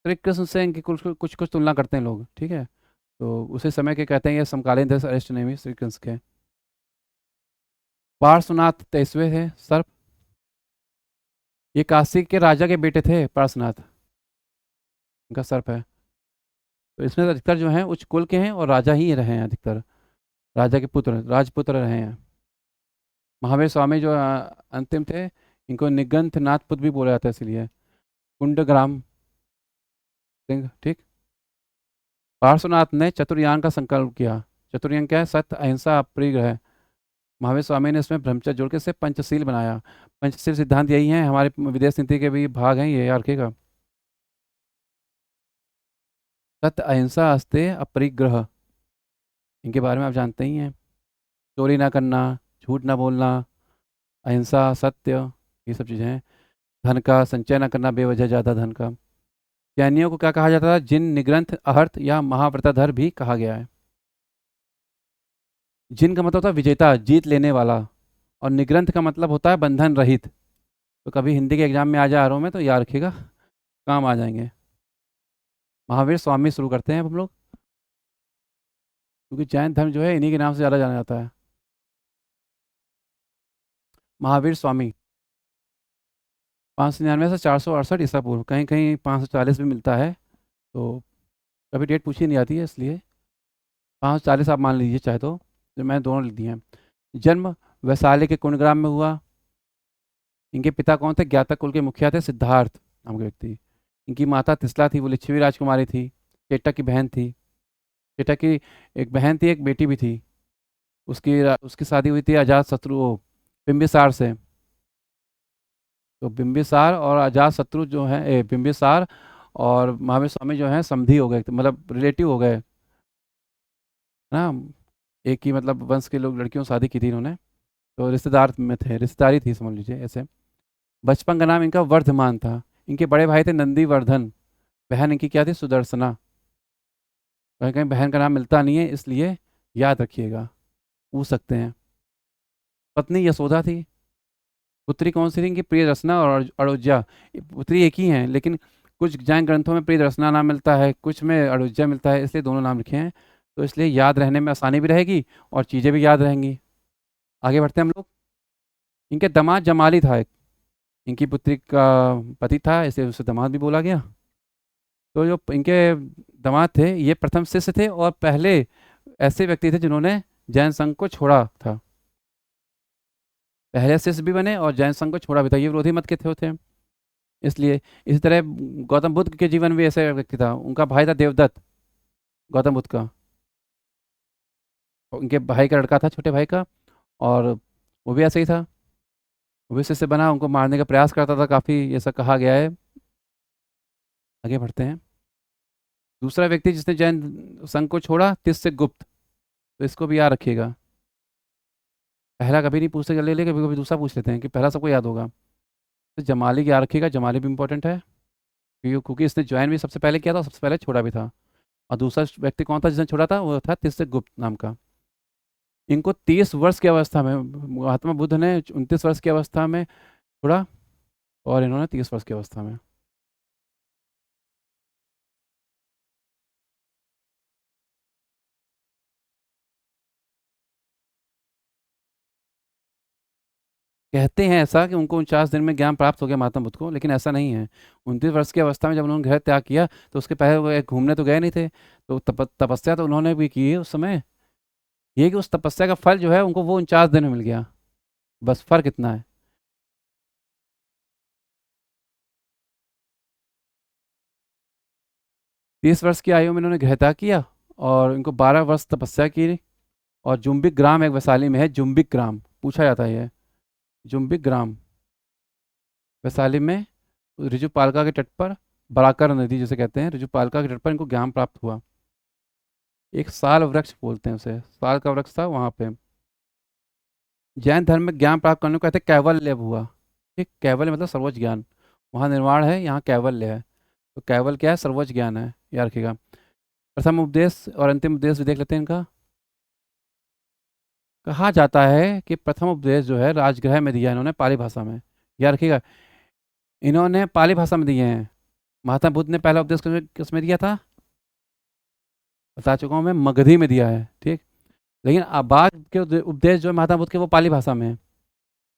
श्री कृष्ण से इनकी कुछ कुछ कुछ तुलना करते हैं लोग। ठीक है, तो उसी समय के कहते हैं ये समकालीन थे अरिष्ट नेमी श्री कृष्ण के। पार्श्वनाथ 23वें थे, सर्प। ये काशी के राजा के बेटे थे पार्श्वनाथ, इनका सर्प है। तो इसमें अधिकतर जो हैं उच्च कुल के हैं और राजा ही रहे हैं अधिकतर, राजा के पुत्र, राजपुत्र रहे हैं। महावीर स्वामी जो अंतिम थे, इनको निगंथ नाथ पुत्र भी बोला जाता है इसलिए। कुंडग्राम सिंह। ठीक, पार्श्वनाथ ने चतुर्यांग का संकल्प किया। चतुर्यांग क्या है? सत्य, अहिंसा, अप्रिय है। महावीर स्वामी ने इसमें ब्रह्मचर्य जोड़ के इसे पंचशील बनाया। पंचशील सिद्धांत यही है, हमारे विदेश नीति के भी भाग हैं ये, याद रखिएगा। सत्य, अहिंसा, अस्तेय, अपरिग्रह, इनके बारे में आप जानते ही हैं। चोरी ना करना, झूठ ना बोलना, अहिंसा, सत्य, ये सब चीज़ें हैं। धन का संचय ना करना, बेवजह ज़्यादा धन का। ज्ञानियों को क्या कहा जाता था? जिन, निग्रंथ, अहर्त या महाव्रताधर भी कहा गया है। जिन का मतलब होता है विजेता, जीत लेने वाला, और निग्रंथ का मतलब होता है बंधन रहित। तो कभी हिंदी के एग्जाम में आ जाए आर में, तो याद रखिएगा, काम आ जाएंगे। महावीर स्वामी शुरू करते हैं अब हम लोग, क्योंकि जैन धर्म जो है इन्हीं के नाम से ज़्यादा जाना जाता है। महावीर स्वामी 599 से 468 ईसा पूर्व, कहीं कहीं 540 भी मिलता है, तो कभी डेट पूछी नहीं आती है, इसलिए 540 आप मान लीजिए चाहे तो मैंने दोनों लिख दिए हैं। जन्म वैशाली के कुंडग्राम में हुआ। इनके पिता कौन थे? ज्ञाता कुल के मुखिया थे सिद्धार्थ नाम के व्यक्ति। इनकी माता तिसला थी, वो लिच्छवी राजकुमारी थी, चेटक की बहन थी। चेटक की एक बहन थी, एक बेटी भी थी। उसकी शादी हुई थी अजात शत्रु बिंबिसार से। तो बिंबिसार और अजात शत्रु जो है, बिंबिसार और महावीर स्वामी जो हैं समधी हो गए, मतलब रिलेटिव हो गए ना। एक ही मतलब वंश के लोग, लड़कियों से शादी की थी इन्होंने, तो रिश्तेदार में थे, रिश्तेदारी थी समझ लीजिए ऐसे। बचपन का नाम इनका वर्धमान था। इनके बड़े भाई थे नंदीवर्धन, बहन इनकी क्या थी? सुदर्शना। कहीं कहीं बहन का नाम मिलता नहीं है, इसलिए याद रखिएगा, पूछ सकते हैं। पत्नी यशोदा थी। पुत्री कौन सी थी इनकी? प्रिय रसना और अड़ुज्जा। ये पुत्री एक ही हैं, लेकिन कुछ जैन ग्रंथों में प्रिय रसना नाम मिलता है, कुछ में अड़ुज्जा मिलता है, इसलिए दोनों नाम लिखे हैं। तो इसलिए याद रहने में आसानी भी रहेगी और चीज़ें भी याद रहेंगी। आगे बढ़ते हैं हम लोग। इनके दामाद जमाली था एक, इनकी पुत्री का पति था, इसलिए उसे दामाद भी बोला गया। तो जो इनके दामाद थे, ये प्रथम शिष्य थे और पहले ऐसे व्यक्ति थे जिन्होंने जैन संघ को छोड़ा था। पहले शिष्य भी बने और जैन संघ को छोड़ा भी था, ये विरोधी मत के थे। इसलिए इसी तरह गौतम बुद्ध के जीवन में ऐसे व्यक्ति था, उनका भाई था देवदत्त, गौतम बुद्ध का। उनके भाई का लड़का था, छोटे भाई का, और वो भी ऐसे ही था, वो भी शिष्य बना, उनको मारने का प्रयास करता था काफ़ी, ऐसा कहा गया है। आगे बढ़ते हैं। दूसरा व्यक्ति जिसने जैन संघ को छोड़ा, तिस्य गुप्त, तो इसको भी याद रखिएगा। पहला कभी नहीं पूछते, ले ले कभी कभी दूसरा पूछ लेते हैं कि पहला सबको याद होगा। तो जमाली की याद रखिएगा, जमाली भी इंपॉर्टेंट है, क्योंकि इसने ज्वाइन भी सबसे पहले किया था और सबसे पहले छोड़ा भी था। और दूसरा व्यक्ति कौन था जिसने छोड़ा था? वो था तिस्य गुप्त नाम का। इनको 30 वर्ष की अवस्था में, महात्मा बुद्ध ने 29 वर्ष की अवस्था में छोड़ा और इन्होंने 30 वर्ष की अवस्था में। कहते हैं ऐसा कि उनको 49 दिन में ज्ञान प्राप्त हो गया महात्मा बुद्ध को, लेकिन ऐसा नहीं है। 29 वर्ष की अवस्था में जब उन्होंने घर त्याग किया तो उसके पहले वो घूमने तो गए नहीं थे, तो तपस्या तो उन्होंने भी की है उस समय। ये कि उस तपस्या का फल जो है उनको वो 49 दिन में मिल गया, बस फर्क इतना है। 30 वर्ष की आयु में इन्होंने गृह त्याग किया और इनको 12 वर्ष तपस्या की। और जुम्बिक ग्राम एक वैशाली में है, जुम्बिक ग्राम पूछा जाता है ये। जुम्बिक ग्राम वैशाली में ऋजुपालिका के तट पर, बराकर नदी जिसे कहते हैं, ऋजुपालिका के तट पर इनको ज्ञान प्राप्त हुआ। एक साल वृक्ष बोलते हैं उसे, साल का वृक्ष था वहाँ पे। जैन धर्म में ज्ञान प्राप्त करने को कहते हैं कैवल्य हुआ। ठीक, कैवल्य मतलब सर्वोच्च ज्ञान। वहाँ निर्वाण है, यहाँ कैवल्य है। तो कैवल क्या है? सर्वोच्च ज्ञान है, याद रखिएगा। प्रथम उपदेश और अंतिम उपदेश भी देख लेते हैं इनका। कहा जाता है कि प्रथम उपदेश जो है राजगृह में दिया इन्होंने, पाली भाषा में, याद रखिएगा। इन्होंने पाली भाषा में दिए हैं। महात्मा बुद्ध ने पहला उपदेश किसमें दिया था? बता चुका हूँ मैं, मगधी में दिया है। ठीक, लेकिन अब बाद के उपदेश जो है महात्मा बुद्ध के वो पाली भाषा में है।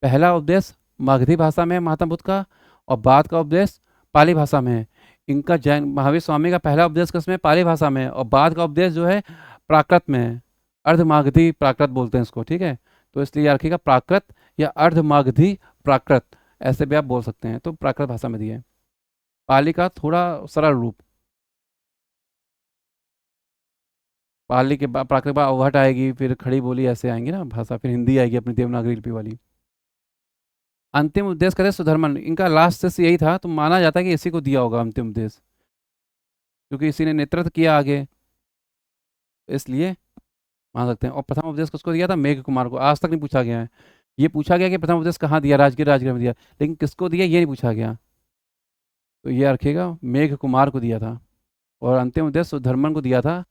पहला उपदेश मगधी भाषा में है महात्मा बुद्ध का, और बाद का उपदेश पाली भाषा में है। इनका जैन महावीर स्वामी का पहला उपदेश किसमें? पाली भाषा में है, और बाद का उपदेश जो है प्राकृत में है। अर्धमागधी प्राकृत बोलते हैं इसको, ठीक है। तो इसलिए याद रखिएगा, प्राकृत या अर्धमागधी प्राकृत ऐसे भी आप बोल सकते हैं। तो प्राकृत भाषा में दिए है। पाली का थोड़ा सरल रूप, पाली के बाद प्राकृत के बाद अवहट आएगी, फिर खड़ी बोली ऐसे आएंगी ना भाषा, फिर हिंदी आएगी अपनी देवनागरी लिपि वाली। अंतिम उपदेश करे सुधर्मन, इनका लास्ट से यही था, तो माना जाता है कि इसी को दिया होगा अंतिम उपदेश, क्योंकि इसी ने नेतृत्व किया आगे, इसलिए मान सकते हैं। और प्रथम उपदेश किसको दिया था? मेघ कुमार को। आज तक नहीं पूछा गया है। ये पूछा गया कि प्रथम उपदेश कहाँ दिया, राजगीर, राजगृह में दिया, लेकिन किसको दिया ये नहीं पूछा गया। तो ये रखिएगा, मेघ कुमार को दिया था। और अंतिम उपदेश सुधर्मन को दिया था।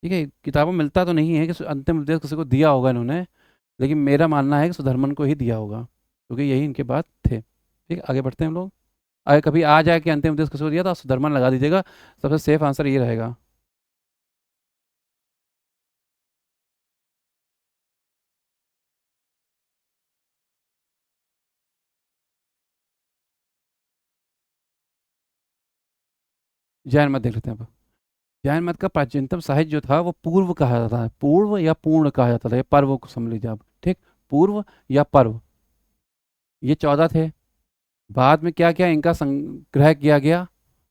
ठीक है, किताबों में मिलता तो नहीं है कि अंतिम उपदेश किसी को दिया होगा इन्होंने, लेकिन मेरा मानना है कि सुधर्मन को ही दिया होगा, क्योंकि यही इनके बाद थे। ठीक, आगे बढ़ते हैं हम लोग। अगर कभी आ जाए कि अंतिम उपदेश किसको दिया था, सुधर्मन लगा दीजिएगा, सबसे सेफ आंसर ये रहेगा। जैन मत देख लेते हैं अब। जैन मत का प्राचीनतम साहित्य जो था वो पूर्व कहा जाता है, पूर्व या पूर्ण कहा जाता था, ये पर्व को समझ लीजिए आप। ठीक, पूर्व या पर्व, ये 14 थे। बाद में क्या किया, इनका संग्रह किया गया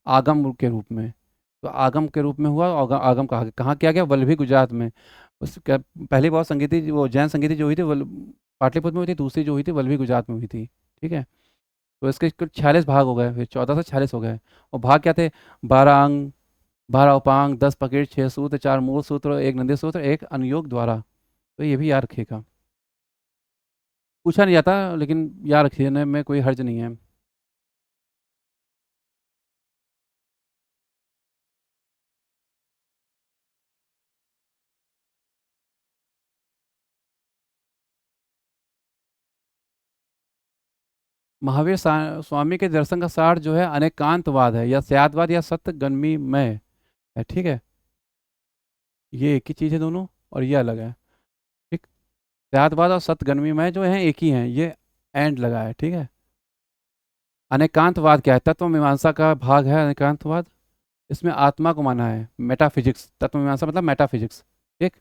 आगम के रूप में। तो आगम के रूप में हुआ, आगम कहाँ किया गया? वल्लभी गुजरात में। पहली बहुत संगीति, वो जैन संगीति जो हुई थी पाटलिपुत्र में हुई थी, दूसरी जो हुई थी वल्लभी गुजरात में हुई थी। ठीक है, तो इसके कुल 46 भाग हो गए, फिर 14 से 46 हो गए। और भाग क्या थे? 12 अंग, 12 उपांग, 10 पकड़, 6 सूत्र, 4 मूल सूत्र, 1 नंदी सूत्र, 1 अनुयोग द्वारा। तो ये भी याद रखिएगा, पूछा नहीं जाता लेकिन याद रखने में कोई हर्ज नहीं है। महावीर स्वामी के दर्शन का सार जो है अनेकांतवाद है, या सयादवाद या सत्य गणमीमय है। ठीक है, ये एक ही चीज़ है दोनों, और ये अलग है। ठीक, सयादवाद और सत्य गणमीमय जो है एक ही हैं, ये एंड लगा है। ठीक है, अनेकांतवाद क्या है? तत्व मीमांसा का भाग है अनेकांतवाद। इसमें आत्मा को माना है, मेटाफिजिक्स। तत्व मीमांसा मतलब मेटाफिजिक्स। ठीक,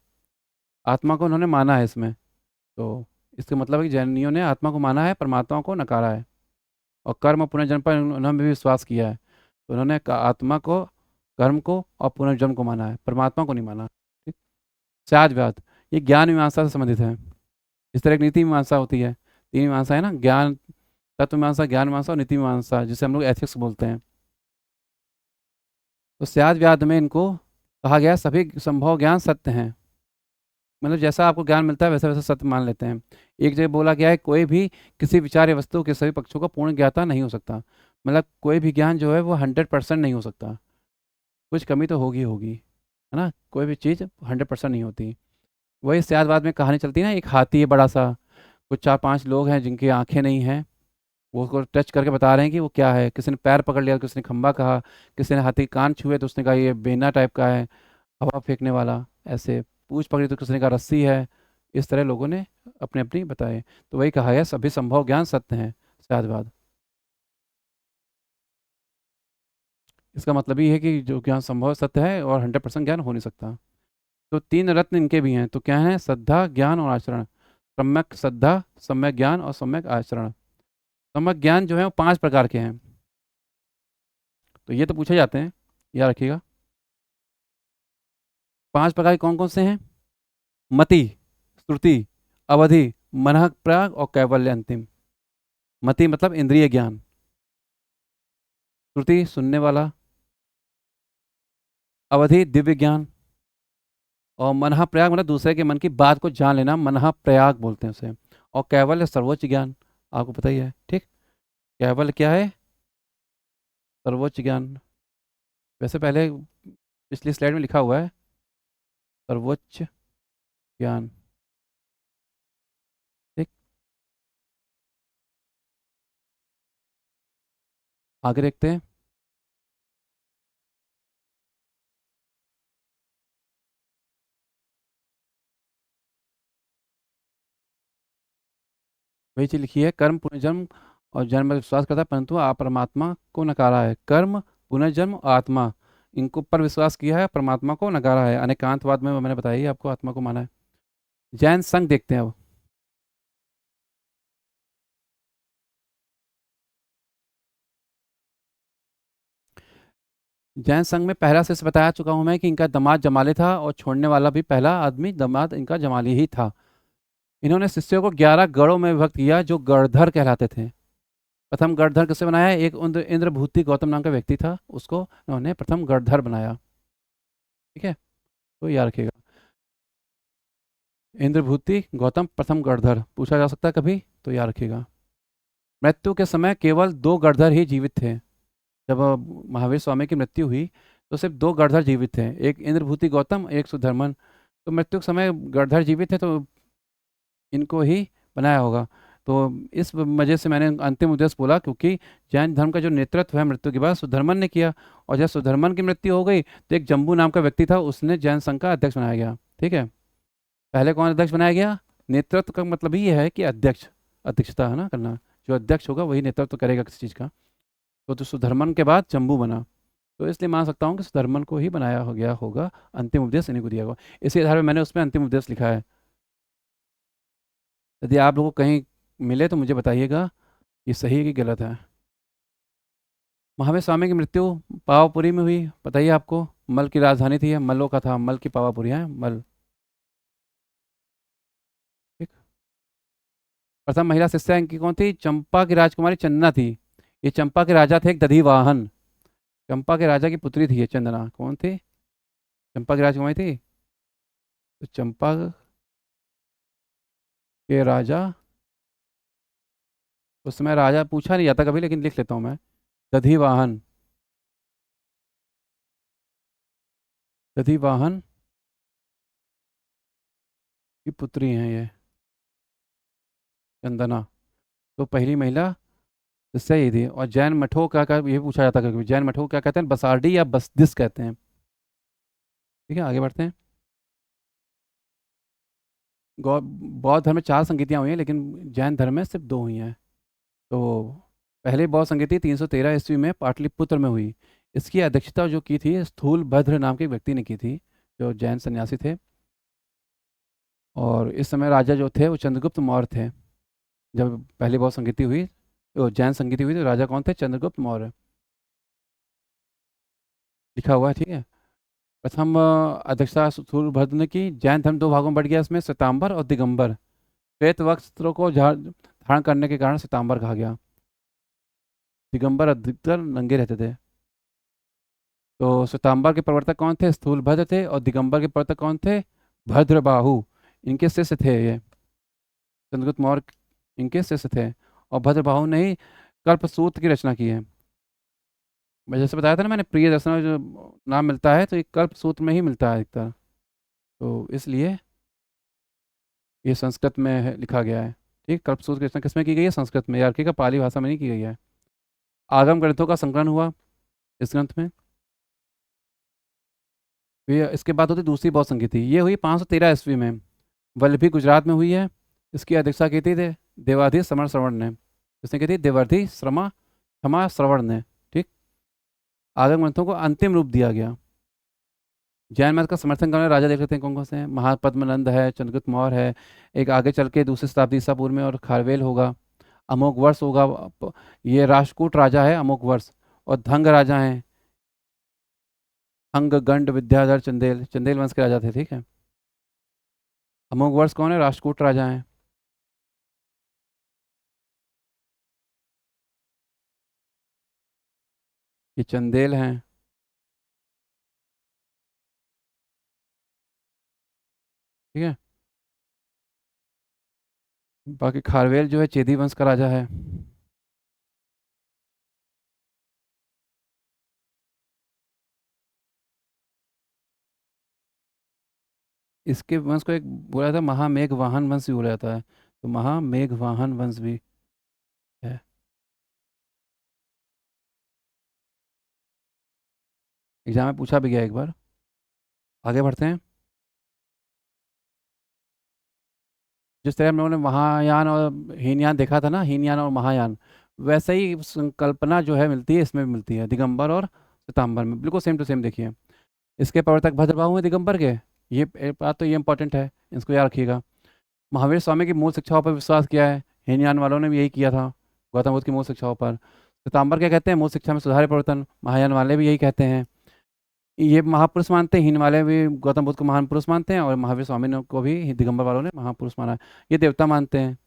आत्मा को उन्होंने माना है इसमें। तो इसका मतलब है कि जैनियों ने आत्मा को माना है, परमात्मा को नकारा है। और कर्म और पुनर्जन्म पर उन्होंने भी विश्वास किया है। तो उन्होंने आत्मा को, कर्म को और पुनर्जन्म को माना है, परमात्मा को नहीं माना। ठीक, साधव्याद, ये ज्ञान मीमांसा से संबंधित है। इस तरह एक नीति मीमांसा होती है, 3 मीमांसा है ना, ज्ञान, तत्व मीमांसा, ज्ञान मीमांसा और नीति मीमांसा, जिसे हम लोग एथिक्स बोलते हैं। तो स्याद व्याद में इनको कहा गया सभी संभव ज्ञान सत्य हैं, मतलब जैसा आपको ज्ञान मिलता है वैसा वैसा सत्य मान लेते हैं। एक जगह बोला गया है, कोई भी किसी विचार या वस्तु के सभी पक्षों का पूर्ण ज्ञाता नहीं हो सकता। मतलब कोई भी ज्ञान जो है वो 100% नहीं हो सकता, कुछ कमी तो होगी होगी, है ना। कोई भी चीज़ 100% नहीं होती। वही सियादबाद में कहानी चलती है ना, एक हाथी है बड़ा सा, कुछ 4-5 लोग हैं जिनकी आंखें नहीं हैं, वो उसको टच करके बता रहे हैं कि वो क्या है। किसी ने पैर पकड़ लिया, किसी ने खंबा कहा, किसी ने हाथी कान छुए तो उसने कहा ये बेना टाइप का है, हवा फेंकने वाला। ऐसे पूंछ पकड़ी तो किसी ने कहा रस्सी है। इस तरह लोगों ने अपने अपनी बताए। तो वही कहा है, सभी संभव ज्ञान सत्य है, शायद। इसका मतलब ये है कि जो ज्ञान संभव सत्य है और 100% ज्ञान हो नहीं सकता। तो 3 रत्न इनके भी हैं, तो क्या है? श्रद्धा, ज्ञान और आचरण। सम्यक श्रद्धा, सम्यक ज्ञान और सम्यक आचरण। सम्यक ज्ञान जो है वो 5 प्रकार के हैं। तो ये तो पूछे जाते हैं, याद रखिएगा। 5 प्रकार के कौन कौन से हैं? मति, श्रुति, अवधि, मनः प्राग और कैवल्य अंतिम। मति मतलब इंद्रिय ज्ञान, श्रुति सुनने वाला, अवधि दिव्य ज्ञान, और मनः प्रयाग मतलब दूसरे के मन की बात को जान लेना, मनः प्रयाग बोलते हैं उसे। और कैवल्य सर्वोच्च ज्ञान, आपको पता ही है, ठीक। कैवल्य क्या है? सर्वोच्च ज्ञान। वैसे पहले पिछली स्लाइड में लिखा हुआ है सर्वोच्च ज्ञान, ठीक। आगे देखते हैं। वही चीज लिखी है, कर्म पुनर्जन्म और जन्म में विश्वास करता है परंतु परमात्मा को नकारा है। कर्म, पुनर्जन्म और आत्मा, इनको पर विश्वास किया है, परमात्मा को नकारा है। अनेकांतवाद में मैंने बताया ही आपको, आत्मा को माना है। जैन संघ देखते हैं अब। जैन संघ में पहला शिष्य बताया चुका हूं मैं कि इनका दामाद जमाली था, और छोड़ने वाला भी पहला आदमी दामाद इनका जमाली ही था। इन्होंने शिष्यों को 11 गढ़ों में विभक्त किया जो गढ़धर कहलाते थे। प्रथम गढ़धर किसे बनाया? एक इंद्रभूति गौतम नाम का व्यक्ति था, उसको इन्होंने प्रथम गढ़धर बनाया। ठीक है, तो याद रखिएगा। इंद्रभूति गौतम प्रथम गढ़धर पूछा जा सकता है कभी, तो याद रखिएगा। मृत्यु के समय केवल 2 गढ़धर ही जीवित थे। जब महावीर स्वामी की मृत्यु हुई तो सिर्फ 2 गढ़धर जीवित थे, एक इंद्रभूति गौतम, एक सुधर्मन। तो मृत्यु के समय गढ़धर जीवित थे, तो इनको ही बनाया होगा। तो इस वजह से मैंने अंतिम उद्देश्य बोला, क्योंकि जैन धर्म का जो नेतृत्व है मृत्यु के बाद सुधर्मन ने किया। और जब सुधर्मन की मृत्यु हो गई तो एक जम्बू नाम का व्यक्ति था, उसने जैन संघ का अध्यक्ष बनाया गया। ठीक है, पहले कौन अध्यक्ष बनाया गया? नेतृत्व का मतलब ही है कि अध्यक्ष, अध्यक्षता है ना करना। जो अध्यक्ष होगा वही नेतृत्व करेगा किसी चीज़ का। तो सुधर्मन के बाद जम्बू बना। तो इसलिए मान सकता हूँ कि सुधर्मन को ही बनाया हो गया होगा, अंतिम उपदेश इन्हीं को दिया होगा। इसी आधार पर मैंने उसमें अंतिम उपदेश लिखा है। यदि आप लोगों को कहीं मिले तो मुझे बताइएगा ये सही है कि गलत है। महावीर स्वामी की मृत्यु पावापुरी में हुई, पता ही है आपको। मल की राजधानी थी, मल्लों का था, मल की पावापुरी है, मल। ठीक। प्रथम महिला शिष्या इनकी कौन थी? चंपा की राजकुमारी चंदना थी। ये चंपा के राजा थे एक दधिवाहन। चंपा के राजा की पुत्री थी ये चंदना। कौन थी? चंपा की राजकुमारी थी। तो चंपा के राजा, उस समय राजा पूछा नहीं जाता कभी, लेकिन लिख लेता हूँ मैं। दधिवाहन, दधिवाहन की पुत्री हैं ये चंदना। तो पहली महिला इससे ही थी। और जैन मठों का ये पूछा जाता है कभी, जैन मठों को क्या कहते हैं? बसारडी या बसदिस कहते हैं। ठीक है, आगे बढ़ते हैं। बौद्ध धर्म में 4 संगीतियाँ हुई हैं, लेकिन जैन धर्म में सिर्फ 2 हुई हैं। तो पहले बौद्ध संगीति 313 ईस्वी में पाटलिपुत्र में हुई। इसकी अध्यक्षता जो की थी स्थूल भद्र नाम के व्यक्ति ने की थी, जो जैन सन्यासी थे। और इस समय राजा जो थे वो चंद्रगुप्त मौर्य थे। जब पहली बौद्ध संगीति हुई, तो जैन संगीति हुई, तो राजा कौन थे? चंद्रगुप्त मौर्य, लिखा हुआ है। ठीक है। प्रथम अध्यक्षता सूर्यभद्र ने की। जैन धर्म 2 भागों में बढ़ गया, इसमें श्वेतांबर और दिगंबर। श्वेत वस्त्रों को धारण करने के कारण श्वेतांबर कहा गया। दिगंबर अधिकतर नंगे रहते थे। तो श्वेतांबर के प्रवर्तक कौन थे? स्थूलभद्र थे। और दिगंबर के प्रवर्तक कौन थे? भद्रबाहु। इनके शिष्य थे ये, चंद्रगुप्त मौर्य इनके शिष्य थे। और भद्रबाहु ने ही कल्पसूत्र की रचना की है। मैं जैसे बताया था ना मैंने, प्रिय दर्शन जो नाम मिलता है तो ये कल्पसूत्र में ही मिलता है अधिकतर। तो इसलिए ये संस्कृत में लिखा गया है। ठीक, कल्पसूत्र की रचना किसमें की गई है? संस्कृत में, यार्की का पाली भाषा में नहीं की गई है। आगम ग्रंथों का संकलन हुआ इस ग्रंथ में। ये इसके बाद होती दूसरी बौद्ध संगीति, ये हुई 513 ईस्वी में, वल्लभी गुजरात में हुई है। इसकी अध्यक्षता की थी देवाधीश समर श्रवण ने। इसने की थी देवाधीश क्षमा श्रवण ने। ठीक, आगम ग्रंथों को अंतिम रूप दिया गया। जैन मत का समर्थन करने वाले राजा देख लेते हैं कौन कौन से हैं। महापद्मनंद है, चंद्रगुप्त मौर्य है, एक आगे चल के दूसरी शताब्दी ईसा पूर्व में, और खारवेल होगा, अमोघ वर्ष होगा। ये राष्ट्रकूट राजा है अमोघ वर्ष, और धंग राजा हैं, अंग गंड विद्याधर चंदेल, चंदेल वंश के राजा थे। ठीक है, अमोघ वर्ष कौन है? राष्ट्रकूट राजा हैं। ये चंदेल हैं। ठीक है, बाकी खारवेल जो है चेदी वंश का राजा है। इसके वंश को एक बोला था महामेघ वाहन वंश भी बोला जाता है, तो महामेघ वाहन वंश भी है। एग्जाम में पूछा भी गया एक बार। आगे बढ़ते हैं। जिस तरह हम लोगों ने महायान और हीनयान देखा था ना, हीनयान और महायान, वैसे ही संकल्पना जो है मिलती है इसमें भी मिलती है, दिगंबर और श्वेतांबर में बिल्कुल सेम टू सेम। देखिए, इसके प्रवर्तक भद्रबाहु हैं दिगंबर के। ये एक बात तो ये इंपॉर्टेंट है, इसको याद रखिएगा। महावीर स्वामी की मूल शिक्षाओं पर विश्वास किया है, हीनयान वालों ने भी यही किया था, गौतम बुद्ध की मूल शिक्षाओं पर। श्वेतांबर क्या कहते हैं? मूल शिक्षा में सुधार परिवर्तन। महायान वाले भी यही कहते हैं। ये महापुरुष मानते हैं, हिन वाले भी गौतम बुद्ध को महान पुरुष मानते हैं, और महावीर स्वामी ने को भी दिगंबर वालों ने महापुरुष माना। ये देवता मानते हैं,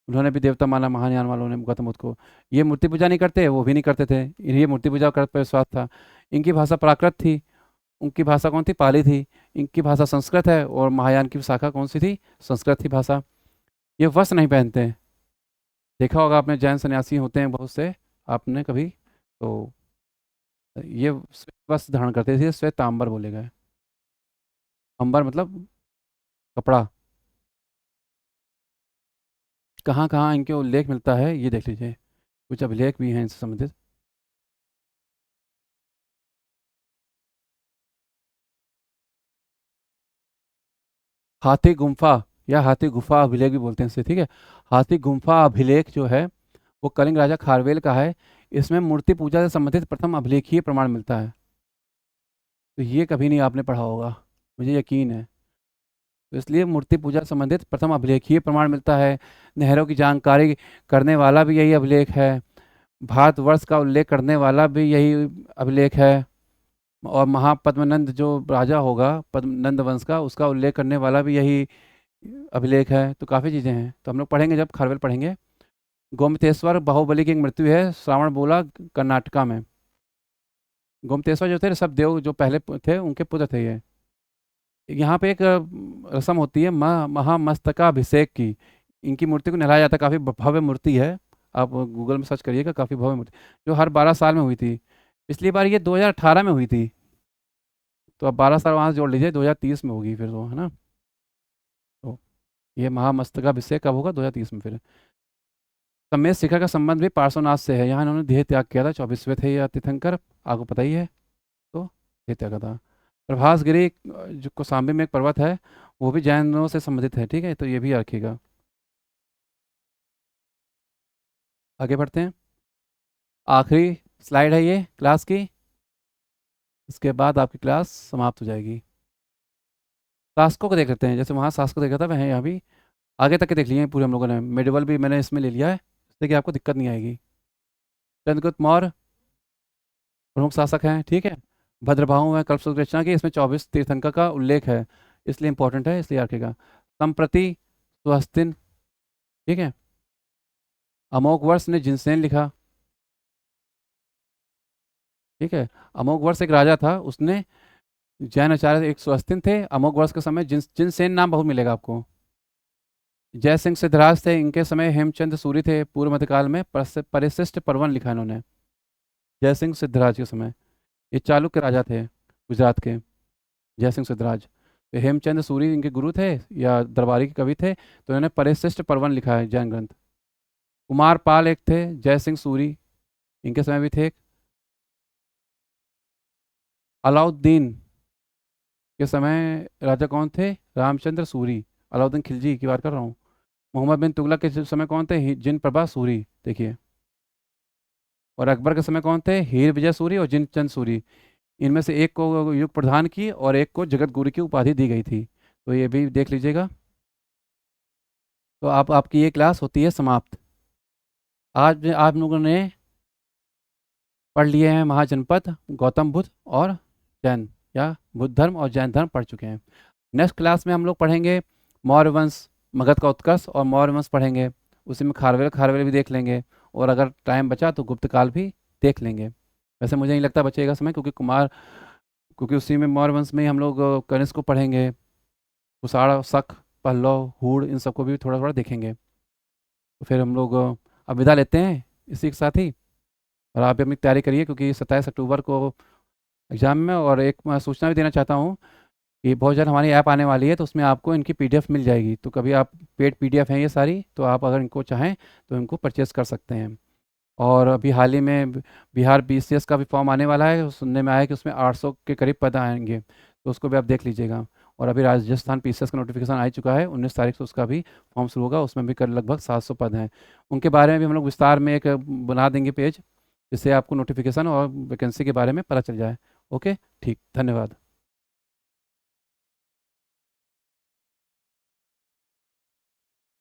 उन्होंने भी देवता माना महायान वालों ने गौतम बुद्ध को। ये मूर्ति पूजा नहीं करते, वो भी नहीं करते थे, ये मूर्ति पूजा कर पर विश्वास था। इनकी भाषा प्राकृत थी, उनकी भाषा कौन थी? पाली थी। इनकी भाषा संस्कृत है, और महायान की शाखा कौन सी थी? संस्कृत थी भाषा। ये वस्त्र नहीं पहनते हैं, देखा होगा आपने, जैन सन्यासी होते हैं बहुत से, आपने कभी, तो ये श्वेत वस्त्र धारण करते थे, श्वेतांबर बोले गए। अंबर मतलब कपड़ा। कहाँ कहाँ इनके उल्लेख मिलता है ये देख लीजिए, कुछ अभिलेख भी हैं इनसे संबंधित। हाथी गुम्फा या हाथी गुफा अभिलेख भी बोलते हैं इसे। ठीक है, हाथी गुम्फा अभिलेख जो है वो कलिंग राजा खारवेल का है। इसमें मूर्ति पूजा से संबंधित प्रथम अभिलेखीय प्रमाण मिलता है, तो ये कभी नहीं आपने पढ़ा होगा, मुझे यकीन है। तो इसलिए मूर्ति पूजा से संबंधित प्रथम अभिलेखीय प्रमाण मिलता है। नहरों की जानकारी करने वाला भी यही अभिलेख है, भारतवर्ष का उल्लेख करने वाला भी यही अभिलेख है, और महापद्मनंद जो राजा होगा पद्मनंद वंश का, उसका उल्लेख करने वाला भी यही अभिलेख है। तो काफ़ी चीज़ें हैं, तो हम लोग पढ़ेंगे जब खारवेल पढ़ेंगे। गोमतेश्वर बाहुबली की एक मृत्यु है श्रावण बोला कर्नाटका में। गोमतेश्वर जो थे ऋषभ देव जो पहले थे, उनके पुत्र थे ये। यहाँ पे एक रस्म होती है महामस्तकाभिषेक की। इनकी मूर्ति को नहलाया जाता है, काफ़ी भव्य मूर्ति है, आप गूगल में सर्च करिएगा, काफ़ी भव्य मूर्ति जो हर 12 साल में हुई थी। पिछली बार ये 2018 में हुई थी, तो अब 12 साल वहाँ से जोड़ लीजिए, 2030 में होगी फिर, तो है ना। तो ये महामस्तकाभिषेक कब होगा? 2030 में फिर। समेत शिखर का संबंध भी पार्श्वनाथ से है, यहाँ इन्होंने देह त्याग किया था, 24वें थे ये तीर्थंकर, आपको पता ही है। तो देह त्याग था। प्रभास गिरी जो कौशाम्बी में एक पर्वत है, वो भी जैनों से संबंधित है। ठीक है, तो ये भी रखिएगा। आगे बढ़ते हैं, आखिरी स्लाइड है ये क्लास की, इसके बाद आपकी क्लास समाप्त हो जाएगी। शासकों को देख लेते हैं, जैसे वहाँ शासकों देखा था, वह यहाँ भी आगे तक के देख लिए हैं पूरे हम लोगों ने। मेडिवल भी मैंने इसमें ले लिया है, जिससे कि आपको दिक्कत नहीं आएगी। चंद्रगुप्त मौर्य प्रमुख शासक हैं। ठीक है, भद्रभाऊ है कल्पसूत्र रचना की, इसमें 24 तीर्थंकर का उल्लेख है, इसलिए इंपॉर्टेंट है, इसलिए रखेगा। संप्रति सुहस्तिन। ठीक है, अमोघ वर्ष ने जिनसेन लिखा। ठीक है, अमोघ वर्ष एक राजा था, उसने जैन आचार्य एक सुहस्तिन थे, अमोघ वर्ष के समय जिनसेन नाम बहुत मिलेगा आपको। जय सिंह सिद्धराज थे, इनके समय हेमचंद सूरी थे, पूर्व मध्यकाल में परिशिष्ट पर्वन लिखा इन्होंने, जय सिंह सिद्धराज के समय। ये चालुक्य राजा थे गुजरात के, जय सिंह सिद्धराज। तो हेमचंद सूरी इनके गुरु थे या दरबारी के कवि थे, तो इन्होंने परिशिष्ट परवन लिखा है जैन ग्रंथ। कुमार पाल एक थे, जय सिंह सूरी इनके समय भी थे एक। अलाउद्दीन के समय राजा कौन थे? रामचंद्र सूरी। अलाउद्दीन खिलजी की बात कर रहा हूँ। मोहम्मद बिन तुगलक के समय कौन थे? जिन प्रभा सूरी, देखिए। और अकबर के समय कौन थे? हीर विजय सूरी और जिन चंद सूरी। इनमें से एक को युग प्रधान की और एक को जगत गुरु की उपाधि दी गई थी, तो ये भी देख लीजिएगा। तो आपकी ये क्लास होती है समाप्त। आज आप लोगों ने पढ़ लिए हैं महाजनपद, गौतम बुद्ध और जैन, या बुद्ध धर्म और जैन धर्म पढ़ चुके हैं। नेक्स्ट क्लास में हम लोग पढ़ेंगे मौर्य वंश, मगध का उत्कर्ष और मौर्य वंश पढ़ेंगे। उसी में खारवेल खारवेल भी देख लेंगे, और अगर टाइम बचा तो गुप्त काल भी देख लेंगे। वैसे मुझे नहीं लगता बचेगा समय, क्योंकि उसी में मौर्य वंश में ही हम लोग कनिष्क को पढ़ेंगे, कुषाण, शक, पल्लव, हूण, इन सबको भी थोड़ा थोड़ा देखेंगे। तो फिर हम लोग अब विदा लेते हैं इसी के साथ ही। और आप भी अपनी तैयारी करिए, क्योंकि 27 अक्टूबर को एग्ज़ाम में। और एक मैं सूचना भी देना चाहता हूँ कि बहुत जल्द हमारी ऐप आने वाली है, तो उसमें आपको इनकी पीडीएफ मिल जाएगी। तो कभी आप, पेड पीडीएफ हैं ये सारी, तो आप अगर इनको चाहें तो इनको परचेज़ कर सकते हैं। और अभी हाल ही में बिहार बीसीएस का भी फॉर्म आने वाला है, सुनने में आया कि उसमें 800 के करीब पद आएंगे, तो उसको भी आप देख लीजिएगा। और अभी राजस्थान पीसीएस का नोटिफिकेशन आ चुका है, 19 तारीख से उसका भी फॉर्म शुरू होगा, उसमें भी कर लगभग 700 पद हैं। उनके बारे में भी हम लोग विस्तार में एक बना देंगे पेज, जिससे आपको नोटिफिकेशन और वैकेंसी के बारे में पता चल जाए। ओके, ठीक, धन्यवाद।